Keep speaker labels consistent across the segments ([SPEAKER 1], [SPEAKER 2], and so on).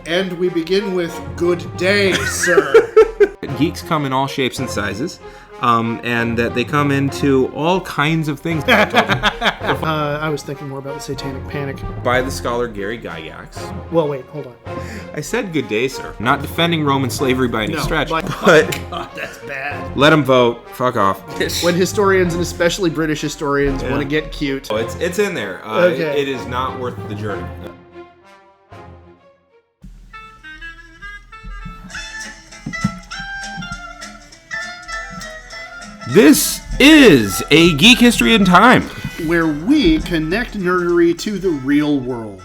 [SPEAKER 1] And we begin with good day, sir.
[SPEAKER 2] Geeks come in all shapes and sizes, and that they come into all kinds of things.
[SPEAKER 1] I was thinking more about the Satanic Panic.
[SPEAKER 2] By the scholar Gary Gygax.
[SPEAKER 1] Well, wait, hold on.
[SPEAKER 2] I said good day, sir. Not defending Roman slavery by any stretch, but
[SPEAKER 1] God, that's bad.
[SPEAKER 2] let them vote. Fuck off.
[SPEAKER 1] When historians, and especially British historians, want to get cute.
[SPEAKER 2] Oh, it's in there.
[SPEAKER 1] Okay.
[SPEAKER 2] It is not worth the journey. This is a Geek History in Time,
[SPEAKER 1] where we connect nerdery to the real world.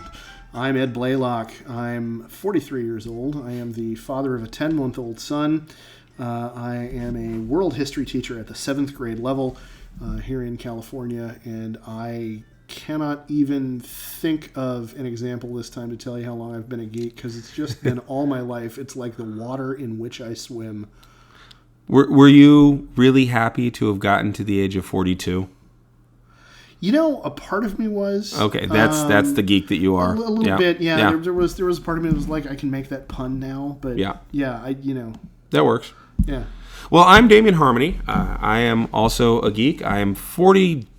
[SPEAKER 1] I'm Ed Blaylock. I'm 43 years old. I am the father of a 10-month-old son. I am a world history teacher at the 7th grade level here in California, and I cannot even think of an example this time to tell you how long I've been a geek, because it's just been all my life. It's like the water in which I swim.
[SPEAKER 2] Were you really happy to have gotten to the age of 42?
[SPEAKER 1] You know, a part of me was.
[SPEAKER 2] Okay, that's the geek that you are.
[SPEAKER 1] A little bit, yeah. There was a part of me that was like, I can make that pun now, but yeah,
[SPEAKER 2] that works.
[SPEAKER 1] Yeah.
[SPEAKER 2] Well, I'm Damien Harmony. I am also a geek. I am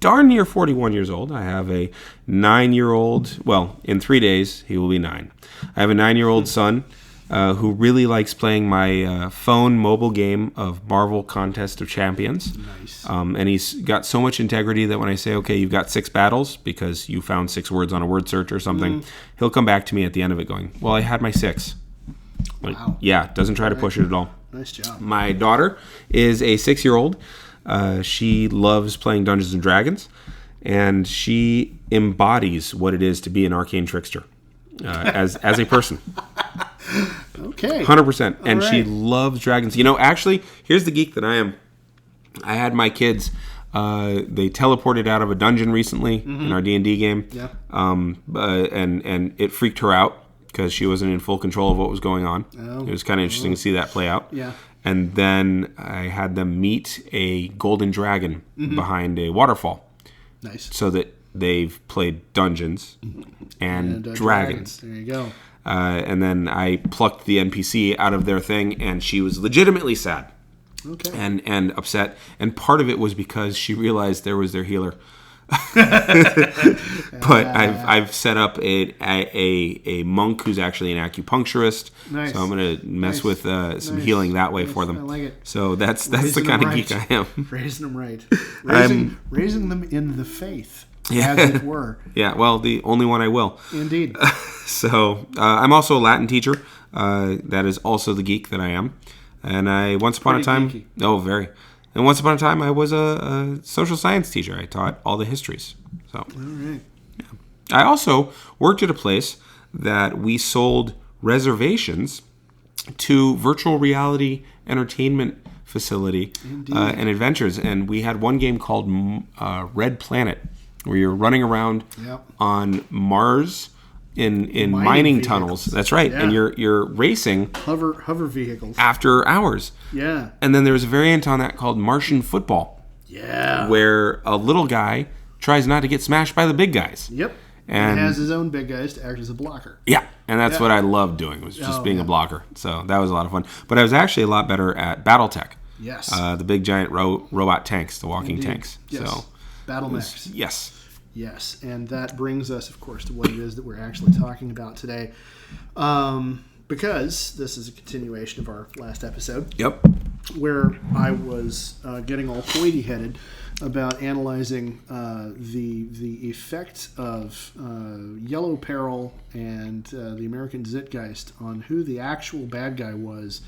[SPEAKER 2] darn near 41 years old. I have a 9-year-old. Well, in 3 days he will be 9. I have a 9-year-old son. Who really likes playing my phone mobile game of Marvel Contest of Champions.
[SPEAKER 1] Nice.
[SPEAKER 2] And he's got so much integrity that when I say, okay, you've got 6 battles because you found 6 words on a word search or something, he'll come back to me at the end of it going, well, I had my 6.
[SPEAKER 1] Wow.
[SPEAKER 2] Yeah, doesn't try to push it at all.
[SPEAKER 1] Nice job.
[SPEAKER 2] My daughter is a 6-year-old. She loves playing Dungeons & Dragons, and she embodies what it is to be an arcane trickster as a person.
[SPEAKER 1] Okay.
[SPEAKER 2] 100%. And
[SPEAKER 1] right.
[SPEAKER 2] She loves dragons. You know, actually, here's the geek that I am. I had my kids, they teleported out of a dungeon recently in our D&D game.
[SPEAKER 1] Yeah.
[SPEAKER 2] And it freaked her out because she wasn't in full control of what was going on.
[SPEAKER 1] Oh.
[SPEAKER 2] It was kind of interesting to see that play out.
[SPEAKER 1] Yeah.
[SPEAKER 2] And then I had them meet a golden dragon behind a waterfall.
[SPEAKER 1] Nice.
[SPEAKER 2] So that they've played Dungeons and Dragons.
[SPEAKER 1] There you go.
[SPEAKER 2] And then I plucked the NPC out of their thing, and she was legitimately sad and upset. And part of it was because she realized there was their healer. But I've set up a monk who's actually an acupuncturist.
[SPEAKER 1] Nice.
[SPEAKER 2] So I'm going to mess with some healing that way for them.
[SPEAKER 1] I like it.
[SPEAKER 2] So that's the kind of geek I am.
[SPEAKER 1] Raising them right. Raising them in the faith.
[SPEAKER 2] Yeah.
[SPEAKER 1] As it were.
[SPEAKER 2] Yeah, well, the only one I will.
[SPEAKER 1] Indeed.
[SPEAKER 2] So, I'm also a Latin teacher. That is also the geek that I am. And I, once upon a time...
[SPEAKER 1] Geeky.
[SPEAKER 2] Oh, very. And once upon a time, I was a social science teacher. I taught all the histories. So,
[SPEAKER 1] All right.
[SPEAKER 2] Yeah. I also worked at a place that we sold reservations to virtual reality entertainment facility and adventures. And we had one game called Red Planet, where you're running around on Mars in mining tunnels. That's right.
[SPEAKER 1] Yeah.
[SPEAKER 2] And you're racing
[SPEAKER 1] Hover vehicles.
[SPEAKER 2] after hours.
[SPEAKER 1] Yeah.
[SPEAKER 2] And then there was a variant on that called Martian Football.
[SPEAKER 1] Yeah.
[SPEAKER 2] Where a little guy tries not to get smashed by the big guys.
[SPEAKER 1] Yep.
[SPEAKER 2] And
[SPEAKER 1] has his own big guys to act as a blocker.
[SPEAKER 2] Yeah. And that's what I loved doing, was just being a blocker. So that was a lot of fun. But I was actually a lot better at Battletech.
[SPEAKER 1] Yes.
[SPEAKER 2] The big giant robot tanks, the walking tanks.
[SPEAKER 1] Yes.
[SPEAKER 2] So
[SPEAKER 1] Battlemechs.
[SPEAKER 2] Yes.
[SPEAKER 1] Yes, and that brings us, of course, to what it is that we're actually talking about today. Because this is a continuation of our last episode.
[SPEAKER 2] Yep.
[SPEAKER 1] Where I was getting all hoity-headed about analyzing the effect of Yellow Peril and the American Zeitgeist on who the actual bad guy was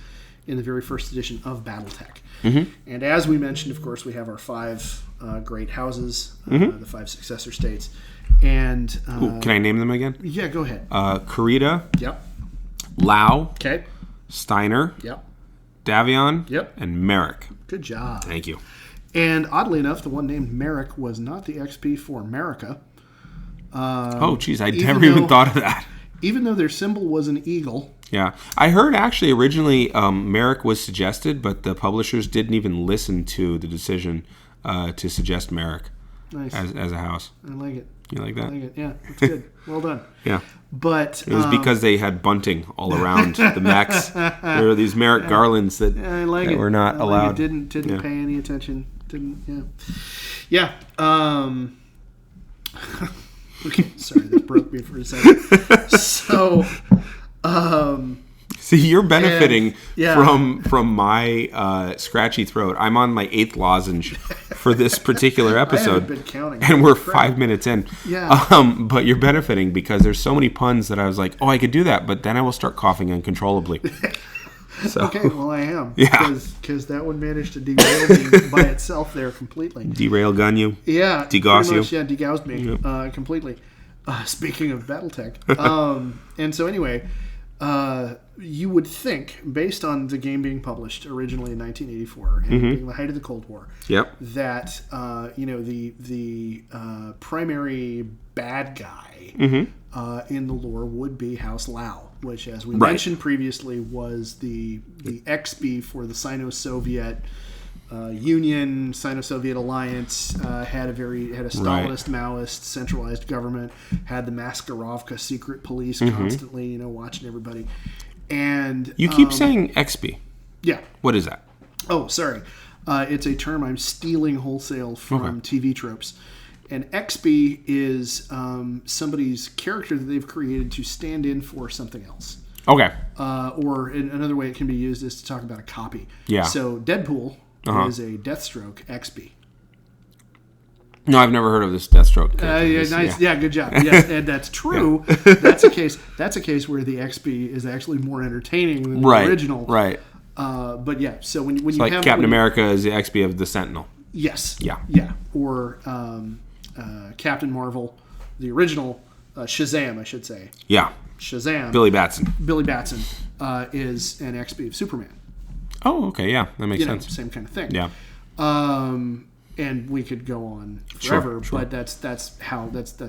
[SPEAKER 1] in the very first edition of Battletech. Mm-hmm. And as we mentioned, of course, we have our 5 great houses, the 5 successor states. And
[SPEAKER 2] can I name them again?
[SPEAKER 1] Yeah, go ahead.
[SPEAKER 2] Karita.
[SPEAKER 1] Yep.
[SPEAKER 2] Lau.
[SPEAKER 1] Okay.
[SPEAKER 2] Steiner.
[SPEAKER 1] Yep.
[SPEAKER 2] Davion.
[SPEAKER 1] Yep.
[SPEAKER 2] And Merrick.
[SPEAKER 1] Good job.
[SPEAKER 2] Thank you.
[SPEAKER 1] And oddly enough, the one named Merrick was not the XP for America.
[SPEAKER 2] Oh, geez, I never even thought of that.
[SPEAKER 1] Even though their symbol was an eagle.
[SPEAKER 2] Yeah. I heard actually originally Merrick was suggested, but the publishers didn't even listen to the decision to suggest Merrick
[SPEAKER 1] Nice.
[SPEAKER 2] as a house.
[SPEAKER 1] I like it.
[SPEAKER 2] You like that?
[SPEAKER 1] I like it. Yeah, that's good. Well done.
[SPEAKER 2] Yeah.
[SPEAKER 1] But
[SPEAKER 2] it was because they had bunting all around the mechs. There were these Merrick Garlands that, were not allowed.
[SPEAKER 1] Didn't pay any attention. Yeah. Okay, sorry, that broke me for a second. So,
[SPEAKER 2] see, you're benefiting from my scratchy throat. I'm on my 8th lozenge for this particular episode.
[SPEAKER 1] I haven't been counting.
[SPEAKER 2] And we're 5 minutes in.
[SPEAKER 1] Yeah.
[SPEAKER 2] But you're benefiting because there's so many puns that I was like, oh, I could do that, but then I will start coughing uncontrollably. So,
[SPEAKER 1] okay, well, I am.
[SPEAKER 2] Yeah.
[SPEAKER 1] Because that one managed to derail me by itself there completely.
[SPEAKER 2] Derail gun you?
[SPEAKER 1] Yeah.
[SPEAKER 2] Degauss you?
[SPEAKER 1] Yeah, degaused me completely. Speaking of Battletech. And so anyway, you would think, based on the game being published originally in 1984 and being the height of the Cold War, that the primary bad guy in the lore would be House Lao, which, as we mentioned previously, was the XB for the Sino-Soviet Union, Sino-Soviet alliance, had a Stalinist, Maoist, centralized government, had the Maskarovka secret police constantly, watching everybody. And
[SPEAKER 2] you keep saying XB.
[SPEAKER 1] Yeah.
[SPEAKER 2] What is that?
[SPEAKER 1] Oh, sorry. It's a term I'm stealing wholesale from TV tropes. And XB is somebody's character that they've created to stand in for something else.
[SPEAKER 2] Okay.
[SPEAKER 1] Or another way it can be used is to talk about a copy.
[SPEAKER 2] Yeah.
[SPEAKER 1] So Deadpool is a Deathstroke XB.
[SPEAKER 2] No, I've never heard of this Deathstroke.
[SPEAKER 1] Nice. Yeah, good job. Yes, and that's true. That's a case where the XB is actually more entertaining than the original.
[SPEAKER 2] Right.
[SPEAKER 1] But yeah, so when you
[SPEAKER 2] like
[SPEAKER 1] have
[SPEAKER 2] Captain America is the XB of the Sentinel.
[SPEAKER 1] Yes.
[SPEAKER 2] Yeah.
[SPEAKER 1] Yeah. Or Captain Marvel, the original Shazam, I should say.
[SPEAKER 2] Yeah.
[SPEAKER 1] Shazam.
[SPEAKER 2] Billy Batson
[SPEAKER 1] is an XB of Superman.
[SPEAKER 2] Oh, okay, yeah, that makes sense.
[SPEAKER 1] Same kind of thing.
[SPEAKER 2] Yeah.
[SPEAKER 1] And we could go on forever,
[SPEAKER 2] sure.
[SPEAKER 1] but that's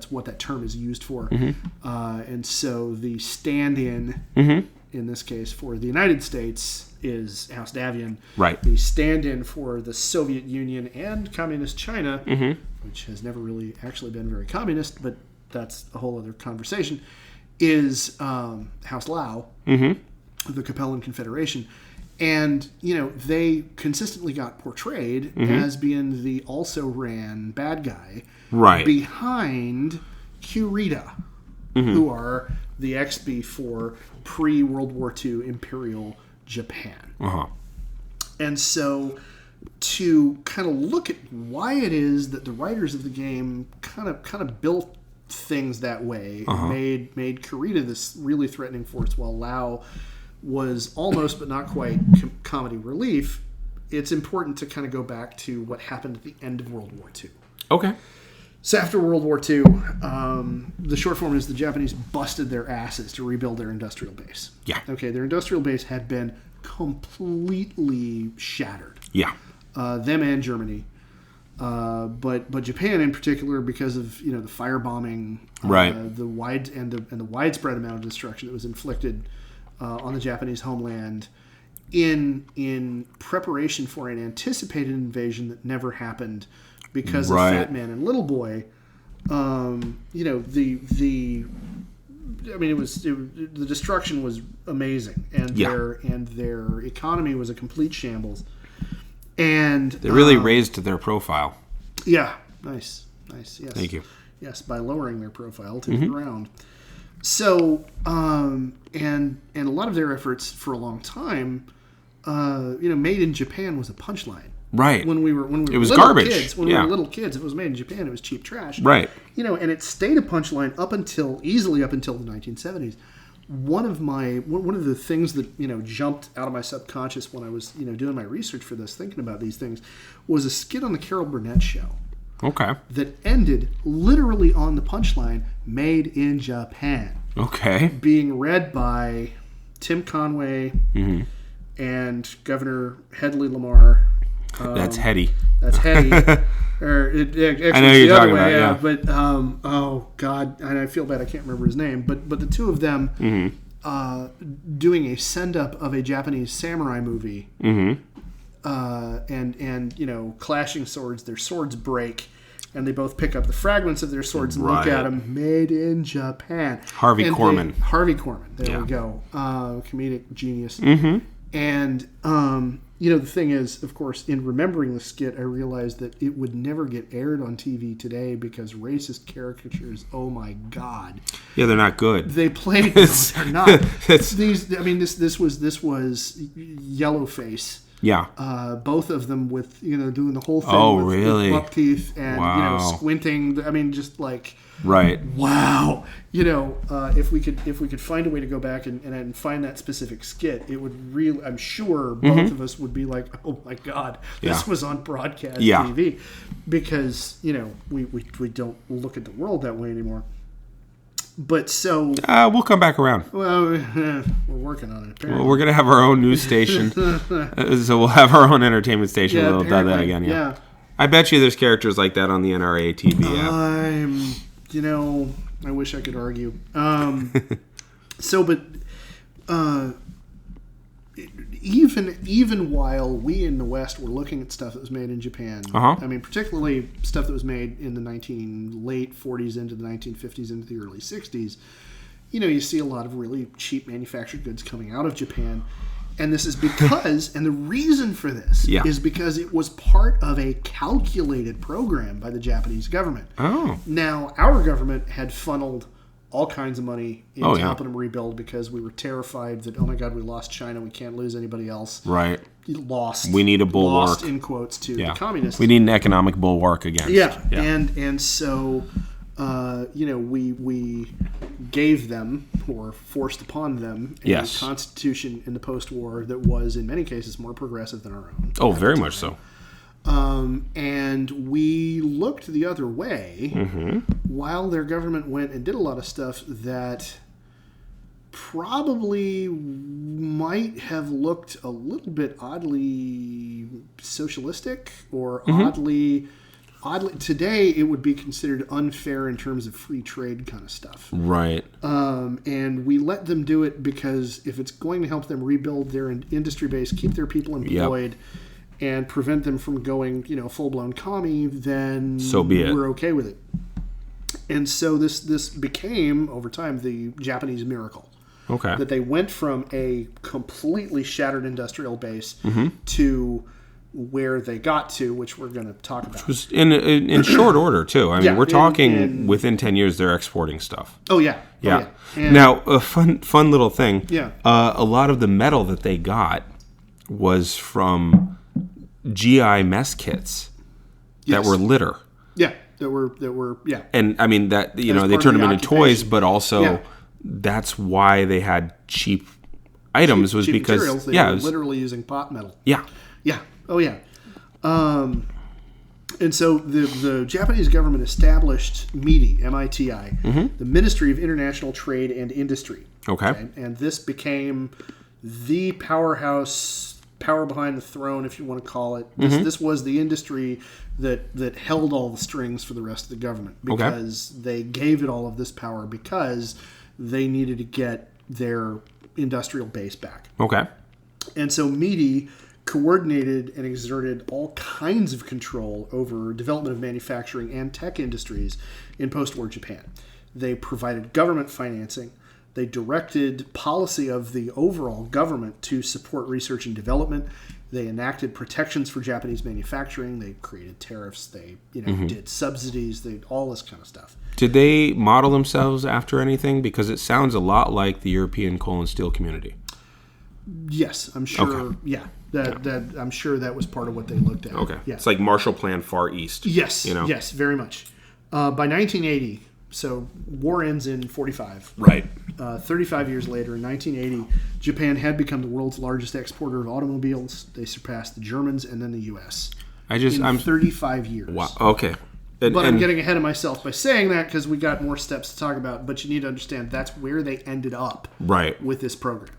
[SPEAKER 1] what that term is used for. And so the stand-in in this case for the United States is House Davian.
[SPEAKER 2] Right.
[SPEAKER 1] The stand-in for the Soviet Union and Communist China, which has never really actually been very communist, but that's a whole other conversation, is House Lao, the Capellan Confederation. And, they consistently got portrayed as being the also-ran bad guy behind Kurita, who are the XB for pre-World War II Imperial Japan. And so to kind of look at why it is that the writers of the game kind of built things that way, made Kurita this really threatening force while Lao was almost but not quite comedy relief, it's important to kind of go back to what happened at the end of World War II.
[SPEAKER 2] Okay.
[SPEAKER 1] So after World War II, the short form is the Japanese busted their asses to rebuild their industrial base.
[SPEAKER 2] Yeah.
[SPEAKER 1] Okay, their industrial base had been completely shattered.
[SPEAKER 2] Yeah.
[SPEAKER 1] Them and Germany. But Japan in particular, because of the firebombing, the widespread amount of destruction that was inflicted on the Japanese homeland in preparation for an anticipated invasion that never happened because of Fat Man and Little Boy. The destruction was amazing, and their economy was a complete shambles. And
[SPEAKER 2] they really raised their profile.
[SPEAKER 1] Yeah, nice, yes.
[SPEAKER 2] Thank you.
[SPEAKER 1] Yes, by lowering their profile to the ground. So, and a lot of their efforts for a long time, made in Japan was a punchline.
[SPEAKER 2] Right.
[SPEAKER 1] When we were
[SPEAKER 2] it was
[SPEAKER 1] little
[SPEAKER 2] garbage.
[SPEAKER 1] Kids, when we were little kids, if it was made in Japan, it was cheap trash.
[SPEAKER 2] Right.
[SPEAKER 1] And it stayed a punchline easily up until the 1970s. One of the things that jumped out of my subconscious when I was doing my research for this, thinking about these things, was a skit on the Carol Burnett Show.
[SPEAKER 2] Okay.
[SPEAKER 1] That ended literally on the punchline, "Made in Japan."
[SPEAKER 2] Okay.
[SPEAKER 1] Being read by Tim Conway and Governor Hedley Lamar.
[SPEAKER 2] That's Hetty.
[SPEAKER 1] That's Hetty.
[SPEAKER 2] I know you're talking about, yeah.
[SPEAKER 1] But oh god, and I feel bad I can't remember his name. But the two of them doing a send up of a Japanese samurai movie. And clashing swords. Their swords break, And they both pick up the fragments of their swords and look at them. Made in Japan.
[SPEAKER 2] Harvey Korman.
[SPEAKER 1] Harvey Korman. There we go. Comedic genius.
[SPEAKER 2] Mm-hmm.
[SPEAKER 1] And, the thing is, of course, in remembering the skit, I realized that it would never get aired on TV today because racist caricatures, oh my God.
[SPEAKER 2] Yeah, they're not good.
[SPEAKER 1] They played... No, they're not. This was Yellowface.
[SPEAKER 2] Yeah.
[SPEAKER 1] Both of them with, doing the whole thing
[SPEAKER 2] really?
[SPEAKER 1] with buck teeth and, squinting. I mean, just like...
[SPEAKER 2] Right.
[SPEAKER 1] Wow. If we could find a way to go back and find that specific skit, it would really, I'm sure both of us would be like, oh my God, this was on broadcast TV. Because, we don't look at the world that way anymore. But so...
[SPEAKER 2] we'll come back around.
[SPEAKER 1] Well, we're working on it, apparently.
[SPEAKER 2] Well, we're going to have our own news station. So we'll have our own entertainment station. We'll do that again, yeah. I bet you there's characters like that on the NRA TV app.
[SPEAKER 1] I wish I could argue. Even while we in the West were looking at stuff that was made in Japan, I mean, particularly stuff that was made in the late 40s into the 1950s into the early 60s, you see a lot of really cheap manufactured goods coming out of Japan. And this is because, and the reason for this is because it was part of a calculated program by the Japanese government.
[SPEAKER 2] Oh.
[SPEAKER 1] Now, our government had funneled all kinds of money into helping them rebuild because we were terrified that, oh my God, we lost China, we can't lose anybody else.
[SPEAKER 2] Right.
[SPEAKER 1] Lost.
[SPEAKER 2] We need a bulwark.
[SPEAKER 1] Lost, in quotes, to the communists.
[SPEAKER 2] We need an economic bulwark against.
[SPEAKER 1] Yeah. And so... we gave them, or forced upon them, a constitution in the post-war that was, in many cases, more progressive than our own.
[SPEAKER 2] Oh, very much so.
[SPEAKER 1] And we looked the other way while their government went and did a lot of stuff that probably might have looked a little bit oddly socialistic or oddly... Today, it would be considered unfair in terms of free trade kind of stuff.
[SPEAKER 2] Right.
[SPEAKER 1] And we let them do it because if it's going to help them rebuild their industry base, keep their people employed, and prevent them from going, full-blown commie, then
[SPEAKER 2] so be it.
[SPEAKER 1] We're okay with it. And so this became, over time, the Japanese miracle.
[SPEAKER 2] Okay.
[SPEAKER 1] That they went from a completely shattered industrial base to... where they got to, which we're going to talk about. Which
[SPEAKER 2] was in short order, too. I mean, we're talking within 10 years, they're exporting stuff.
[SPEAKER 1] Oh, yeah.
[SPEAKER 2] Yeah. Now, a fun little thing.
[SPEAKER 1] Yeah.
[SPEAKER 2] A lot of the metal that they got was from GI mess kits that were litter.
[SPEAKER 1] Yeah. That were.
[SPEAKER 2] And, I mean, that they turned them into toys, but also that's why they had cheap items cheap because...
[SPEAKER 1] materials. They were literally using pot metal.
[SPEAKER 2] Yeah.
[SPEAKER 1] Yeah. Oh, yeah. And so the Japanese government established MITI, M-I-T-I, the Ministry of International Trade and Industry.
[SPEAKER 2] Okay.
[SPEAKER 1] And this became the powerhouse, power behind the throne, if you want to call it. This was the industry that held all the strings for the rest of the government because they gave it all of this power because they needed to get their industrial base back.
[SPEAKER 2] Okay.
[SPEAKER 1] And so MITI coordinated and exerted all kinds of control over development of manufacturing and tech industries in post-war Japan. They provided government financing. They directed policy of the overall government to support research and development. They enacted protections for Japanese manufacturing. They created tariffs. They did subsidies. They all this kind of stuff.
[SPEAKER 2] Did they model themselves after anything? Because it sounds a lot like the European coal and steel community.
[SPEAKER 1] Yes, I'm sure. Okay. Yeah. That I'm sure that was part of what they looked at.
[SPEAKER 2] Okay.
[SPEAKER 1] Yeah.
[SPEAKER 2] It's like Marshall Plan Far East.
[SPEAKER 1] Yes. Yes, very much. By 1980, so war ends in 45.
[SPEAKER 2] Right.
[SPEAKER 1] 35 years later, in 1980, Japan had become the world's largest exporter of automobiles. They surpassed the Germans and then the U.S. I'm 35 years.
[SPEAKER 2] Wow. Okay.
[SPEAKER 1] I'm getting ahead of myself by saying that because we got more steps to talk about. But you need to understand that's where they ended up.
[SPEAKER 2] Right.
[SPEAKER 1] With this program.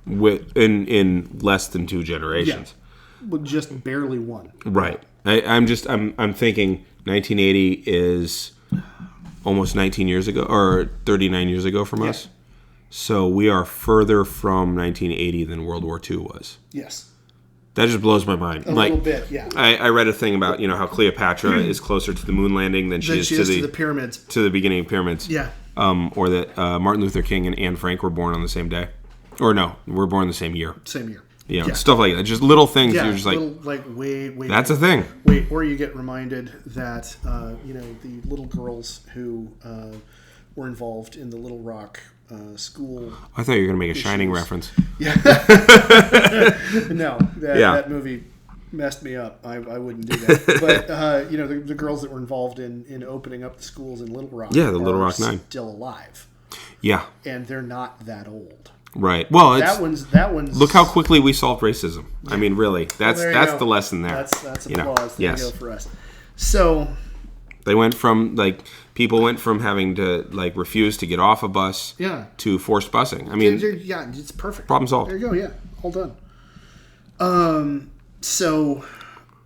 [SPEAKER 2] In less than 2 generations.
[SPEAKER 1] Yeah. Well, just barely one.
[SPEAKER 2] Right. I'm thinking 1980 is almost 19 years ago or 39 years ago from us. So we are further from 1980 than World War II was.
[SPEAKER 1] Yes.
[SPEAKER 2] That just blows my mind.
[SPEAKER 1] A little bit, yeah.
[SPEAKER 2] I read a thing about how Cleopatra is closer to the moon landing than she is to the
[SPEAKER 1] pyramids.
[SPEAKER 2] To the beginning of pyramids.
[SPEAKER 1] Yeah.
[SPEAKER 2] Or that Martin Luther King and Anne Frank were born on the same day. Or no, were born the same year.
[SPEAKER 1] Same year.
[SPEAKER 2] Yeah, stuff like that. Just little things.
[SPEAKER 1] Yeah,
[SPEAKER 2] you're just like,
[SPEAKER 1] wait.
[SPEAKER 2] That's a thing.
[SPEAKER 1] Wait, or you get reminded that the little girls who were involved in the Little Rock school.
[SPEAKER 2] I thought you were going to make a Shining reference.
[SPEAKER 1] Yeah. No, that movie messed me up. I wouldn't do that. But the girls that were involved in opening up the schools in Little Rock.
[SPEAKER 2] Yeah, the Little Rock Nine.
[SPEAKER 1] Still alive.
[SPEAKER 2] Yeah.
[SPEAKER 1] And they're not that old.
[SPEAKER 2] Right. Well,
[SPEAKER 1] that one's.
[SPEAKER 2] Look how quickly we solved racism. Yeah. I mean, really, that's the lesson there.
[SPEAKER 1] That's applause. There you go for us. So
[SPEAKER 2] they went from people went from having to refuse to get off a bus to forced busing. I mean,
[SPEAKER 1] it's perfect.
[SPEAKER 2] Problem solved.
[SPEAKER 1] There you go. Yeah, all done. So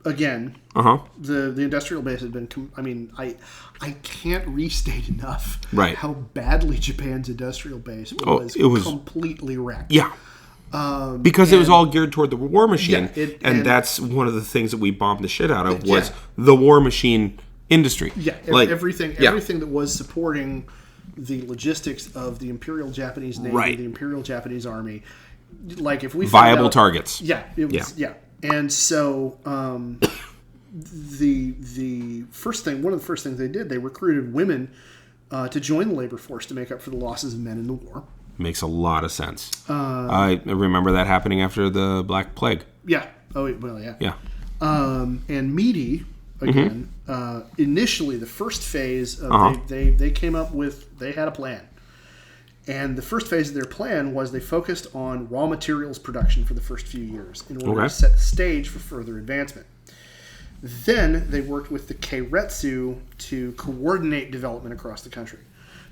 [SPEAKER 1] again, the industrial base has been. I can't restate enough how badly Japan's industrial base was completely wrecked.
[SPEAKER 2] Yeah. Because it was all geared toward the war machine, and that's one of the things that we bombed the shit out of was the war machine industry.
[SPEAKER 1] Yeah, everything that was supporting the logistics of the Imperial Japanese Navy, the Imperial Japanese Army. If we
[SPEAKER 2] viable targets.
[SPEAKER 1] Yeah, it was. Yeah, and so the first thing, one of the first things they did, they recruited women to join the labor force to make up for the losses of men in the war.
[SPEAKER 2] Makes a lot of sense. I remember that happening after the Black Plague.
[SPEAKER 1] Yeah. Oh, well, yeah.
[SPEAKER 2] Yeah.
[SPEAKER 1] And Meade, again, initially the first phase, they came up with, they had a plan. And the first phase of their plan was they focused on raw materials production for the first few years in order to set the stage for further advancement. Then they worked with the Keiretsu to coordinate development across the country.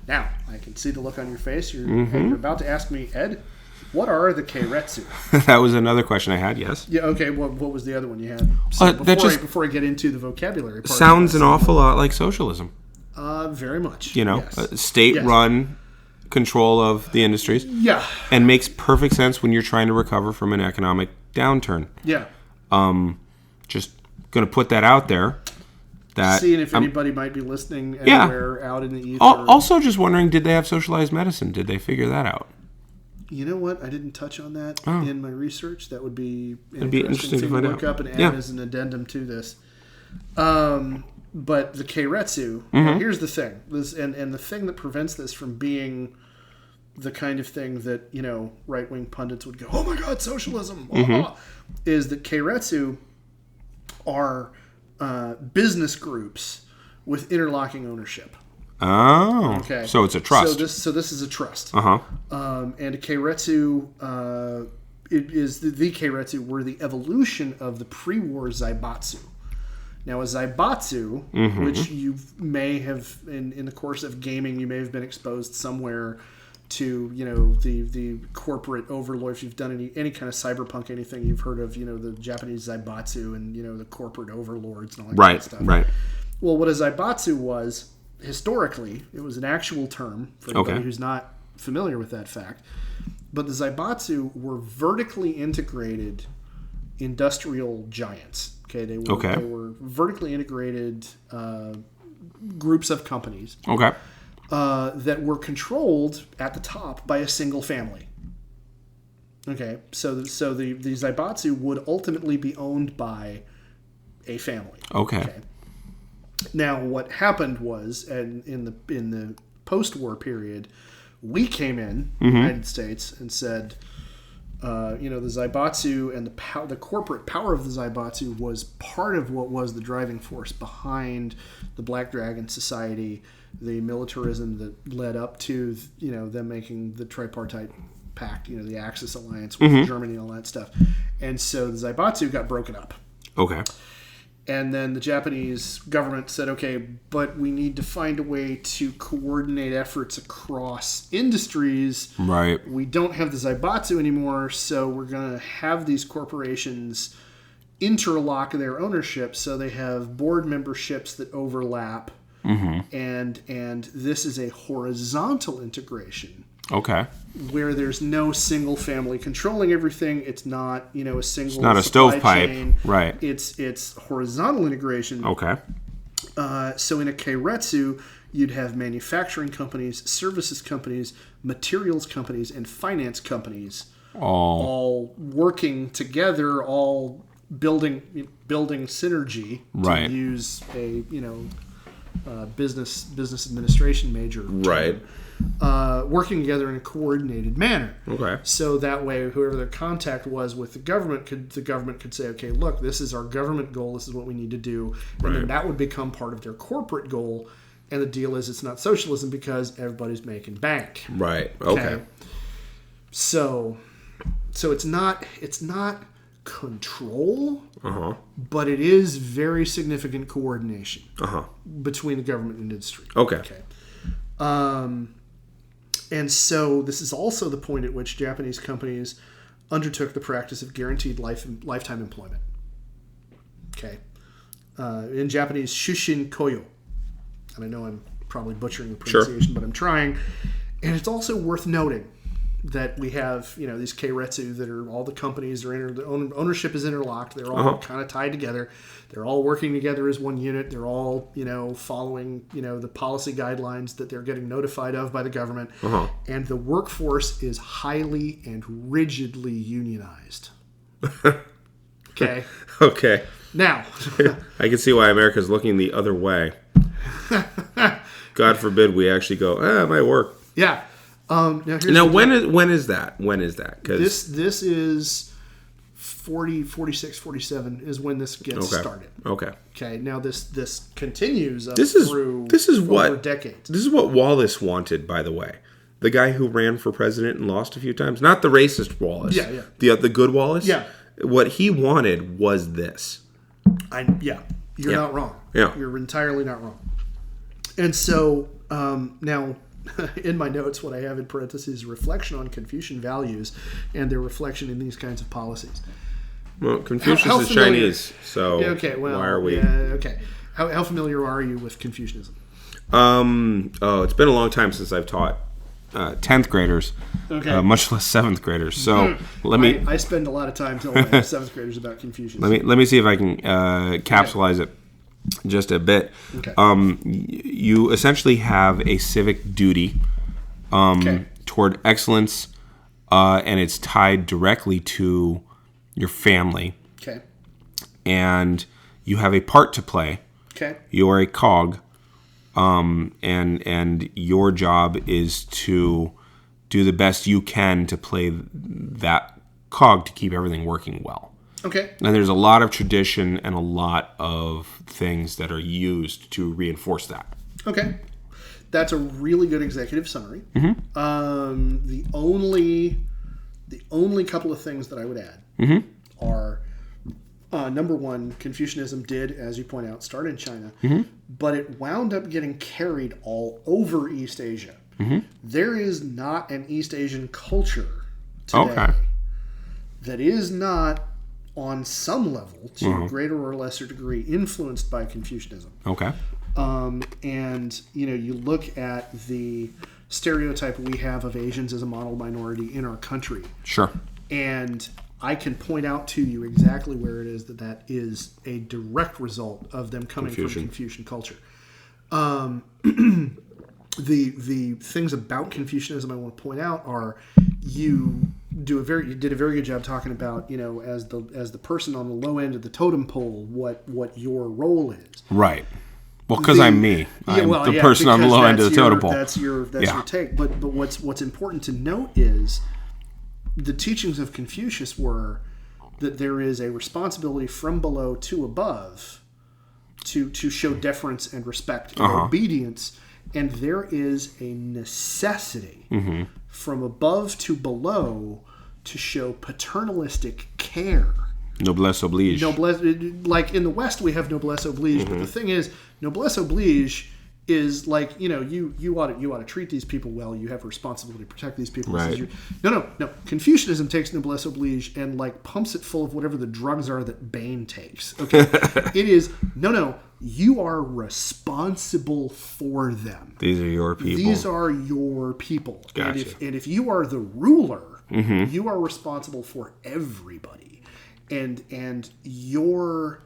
[SPEAKER 1] Now, I can see the look on your face. You're about to ask me, Ed, what are the Keiretsu?
[SPEAKER 2] That was another question I had, yes.
[SPEAKER 1] Yeah, okay. What was the other one you had? So before I get into the vocabulary part.
[SPEAKER 2] Sounds an awful lot like socialism.
[SPEAKER 1] Very much.
[SPEAKER 2] State-run control of the industries.
[SPEAKER 1] Yeah.
[SPEAKER 2] And makes perfect sense when you're trying to recover from an economic downturn.
[SPEAKER 1] Yeah.
[SPEAKER 2] Just going to put that out there.
[SPEAKER 1] Seeing if anybody might be listening anywhere out in the ether.
[SPEAKER 2] Also just wondering, did they have socialized medicine? Did they figure that out?
[SPEAKER 1] You know what? I didn't touch on that in my research. That would be
[SPEAKER 2] interesting to find
[SPEAKER 1] look up and add as an addendum to this. But the Keiretsu, here's the thing. And the thing that prevents this from being the kind of thing that, right-wing pundits would go, oh my God, socialism, is that Keiretsu are business groups with interlocking ownership.
[SPEAKER 2] Oh, okay. So it's a trust.
[SPEAKER 1] So this is a trust. And a Keiretsu, the Keiretsu were the evolution of the pre-war Zaibatsu. Now, a Zaibatsu, which you may have, in the course of gaming, you may have been exposed somewhere to, the corporate overlord. If you've done any kind of cyberpunk anything, you've heard of, the Japanese Zaibatsu and, the corporate overlords and all that kind of stuff. Right. Well, what a Zaibatsu was, historically, it was an actual term for anybody who's not familiar with that fact. But the Zaibatsu were vertically integrated industrial giants. Okay, they were vertically integrated groups of companies. That were controlled at the top by a single family. Okay, so the Zaibatsu would ultimately be owned by a family. Okay. Now, what happened was, and in the post-war period, we came in the United States and said, the Zaibatsu and the corporate power of the Zaibatsu was part of what was the driving force behind the Black Dragon Society, the militarism that led up to, them making the tripartite pact, the Axis alliance with Germany and all that stuff. And so the Zaibatsu got broken up. And then the Japanese government said, okay, but we need to find a way to coordinate efforts across industries. Right. We don't have the Zaibatsu anymore, so we're going to have these corporations interlock their ownership so they have board memberships that overlap. And this is a horizontal integration. where there's no single family controlling everything. It's not, a single.
[SPEAKER 2] It's not a
[SPEAKER 1] supply
[SPEAKER 2] stovepipe,
[SPEAKER 1] chain.
[SPEAKER 2] right?
[SPEAKER 1] It's horizontal integration.
[SPEAKER 2] Okay.
[SPEAKER 1] So in a keiretsu, you'd have manufacturing companies, services companies, materials companies, and finance companies all working together, all building synergy to use a business administration major term, working together in a coordinated manner.
[SPEAKER 2] Okay.
[SPEAKER 1] So that way, whoever their contact was with the government could say, okay, look, this is our government goal. This is what we need to do, and then that would become part of their corporate goal. And the deal is, it's not socialism because everybody's making bank.
[SPEAKER 2] Right. Okay.
[SPEAKER 1] So it's not control, but it is very significant coordination between the government and industry.
[SPEAKER 2] Okay.
[SPEAKER 1] And so this is also the point at which Japanese companies undertook the practice of guaranteed lifetime employment. Okay. In Japanese, shushin koyo. And I know I'm probably butchering the pronunciation, but I'm trying. And it's also worth noting that we have, these keiretsu that are all the companies are the ownership is interlocked. They're all kind of tied together. They're all working together as one unit. They're all, following, the policy guidelines that they're getting notified of by the government. And the workforce is highly and rigidly unionized. Okay.
[SPEAKER 2] Okay.
[SPEAKER 1] Now,
[SPEAKER 2] I can see why America's looking the other way. God forbid we actually go, it might work.
[SPEAKER 1] Yeah.
[SPEAKER 2] Now when is that? When is that? Because
[SPEAKER 1] this is 40, 46, 47 is when this gets started. Okay. Okay. Now this continues through decades.
[SPEAKER 2] This is what Wallace wanted, by the way. The guy who ran for president and lost a few times, not the racist Wallace.
[SPEAKER 1] Yeah.
[SPEAKER 2] The good Wallace.
[SPEAKER 1] Yeah.
[SPEAKER 2] What he wanted was this.
[SPEAKER 1] You're not wrong.
[SPEAKER 2] Yeah.
[SPEAKER 1] You're entirely not wrong. And so now, in my notes, what I have in parentheses is reflection on Confucian values and their reflection in these kinds of policies.
[SPEAKER 2] Well, Confucius is Chinese, so why are we?
[SPEAKER 1] How familiar are you with Confucianism?
[SPEAKER 2] It's been a long time since I've taught 10th graders, much less 7th graders. So
[SPEAKER 1] I spend a lot of time telling my 7th graders about Confucianism.
[SPEAKER 2] Let me see if I can capsulize it just a bit.
[SPEAKER 1] Okay.
[SPEAKER 2] You essentially have a civic duty toward excellence, and it's tied directly to your family.
[SPEAKER 1] Okay.
[SPEAKER 2] And you have a part to play.
[SPEAKER 1] Okay.
[SPEAKER 2] You are a cog, and your job is to do the best you can to play that cog to keep everything working well.
[SPEAKER 1] Okay.
[SPEAKER 2] And there's a lot of tradition and a lot of things that are used to reinforce that.
[SPEAKER 1] Okay. That's a really good executive summary.
[SPEAKER 2] Mm-hmm.
[SPEAKER 1] The only couple of things that I would add are, number one, Confucianism did, as you point out, start in China, but it wound up getting carried all over East Asia. There is not an East Asian culture today that is not, on some level, to a greater or lesser degree, influenced by Confucianism.
[SPEAKER 2] Okay.
[SPEAKER 1] And, you look at the stereotype we have of Asians as a model minority in our country.
[SPEAKER 2] Sure. And
[SPEAKER 1] I can point out to you exactly where it is that is a direct result of them coming from Confucian culture. The things about Confucianism I want to point out are you did a very good job talking about, as the person on the low end of the totem pole, what your role is.
[SPEAKER 2] Right. Well, because I'm me. I'm the person on the low end of the totem pole.
[SPEAKER 1] That's your take. But what's important to note is the teachings of Confucius were that there is a responsibility from below to above to show deference and respect and obedience, and there is a necessity from above to below to show paternalistic care.
[SPEAKER 2] Noblesse oblige.
[SPEAKER 1] Like in the West, we have noblesse oblige, but the thing is, noblesse oblige is like, you ought to treat these people well. You have a responsibility to protect these people.
[SPEAKER 2] Right.
[SPEAKER 1] No. Confucianism takes noblesse oblige and pumps it full of whatever the drugs are that Bane takes. Okay, it is no. you are responsible for them.
[SPEAKER 2] These are your people.
[SPEAKER 1] These are your people.
[SPEAKER 2] Gotcha.
[SPEAKER 1] And if you are the ruler,
[SPEAKER 2] Mm-hmm.
[SPEAKER 1] you are responsible for everybody. And your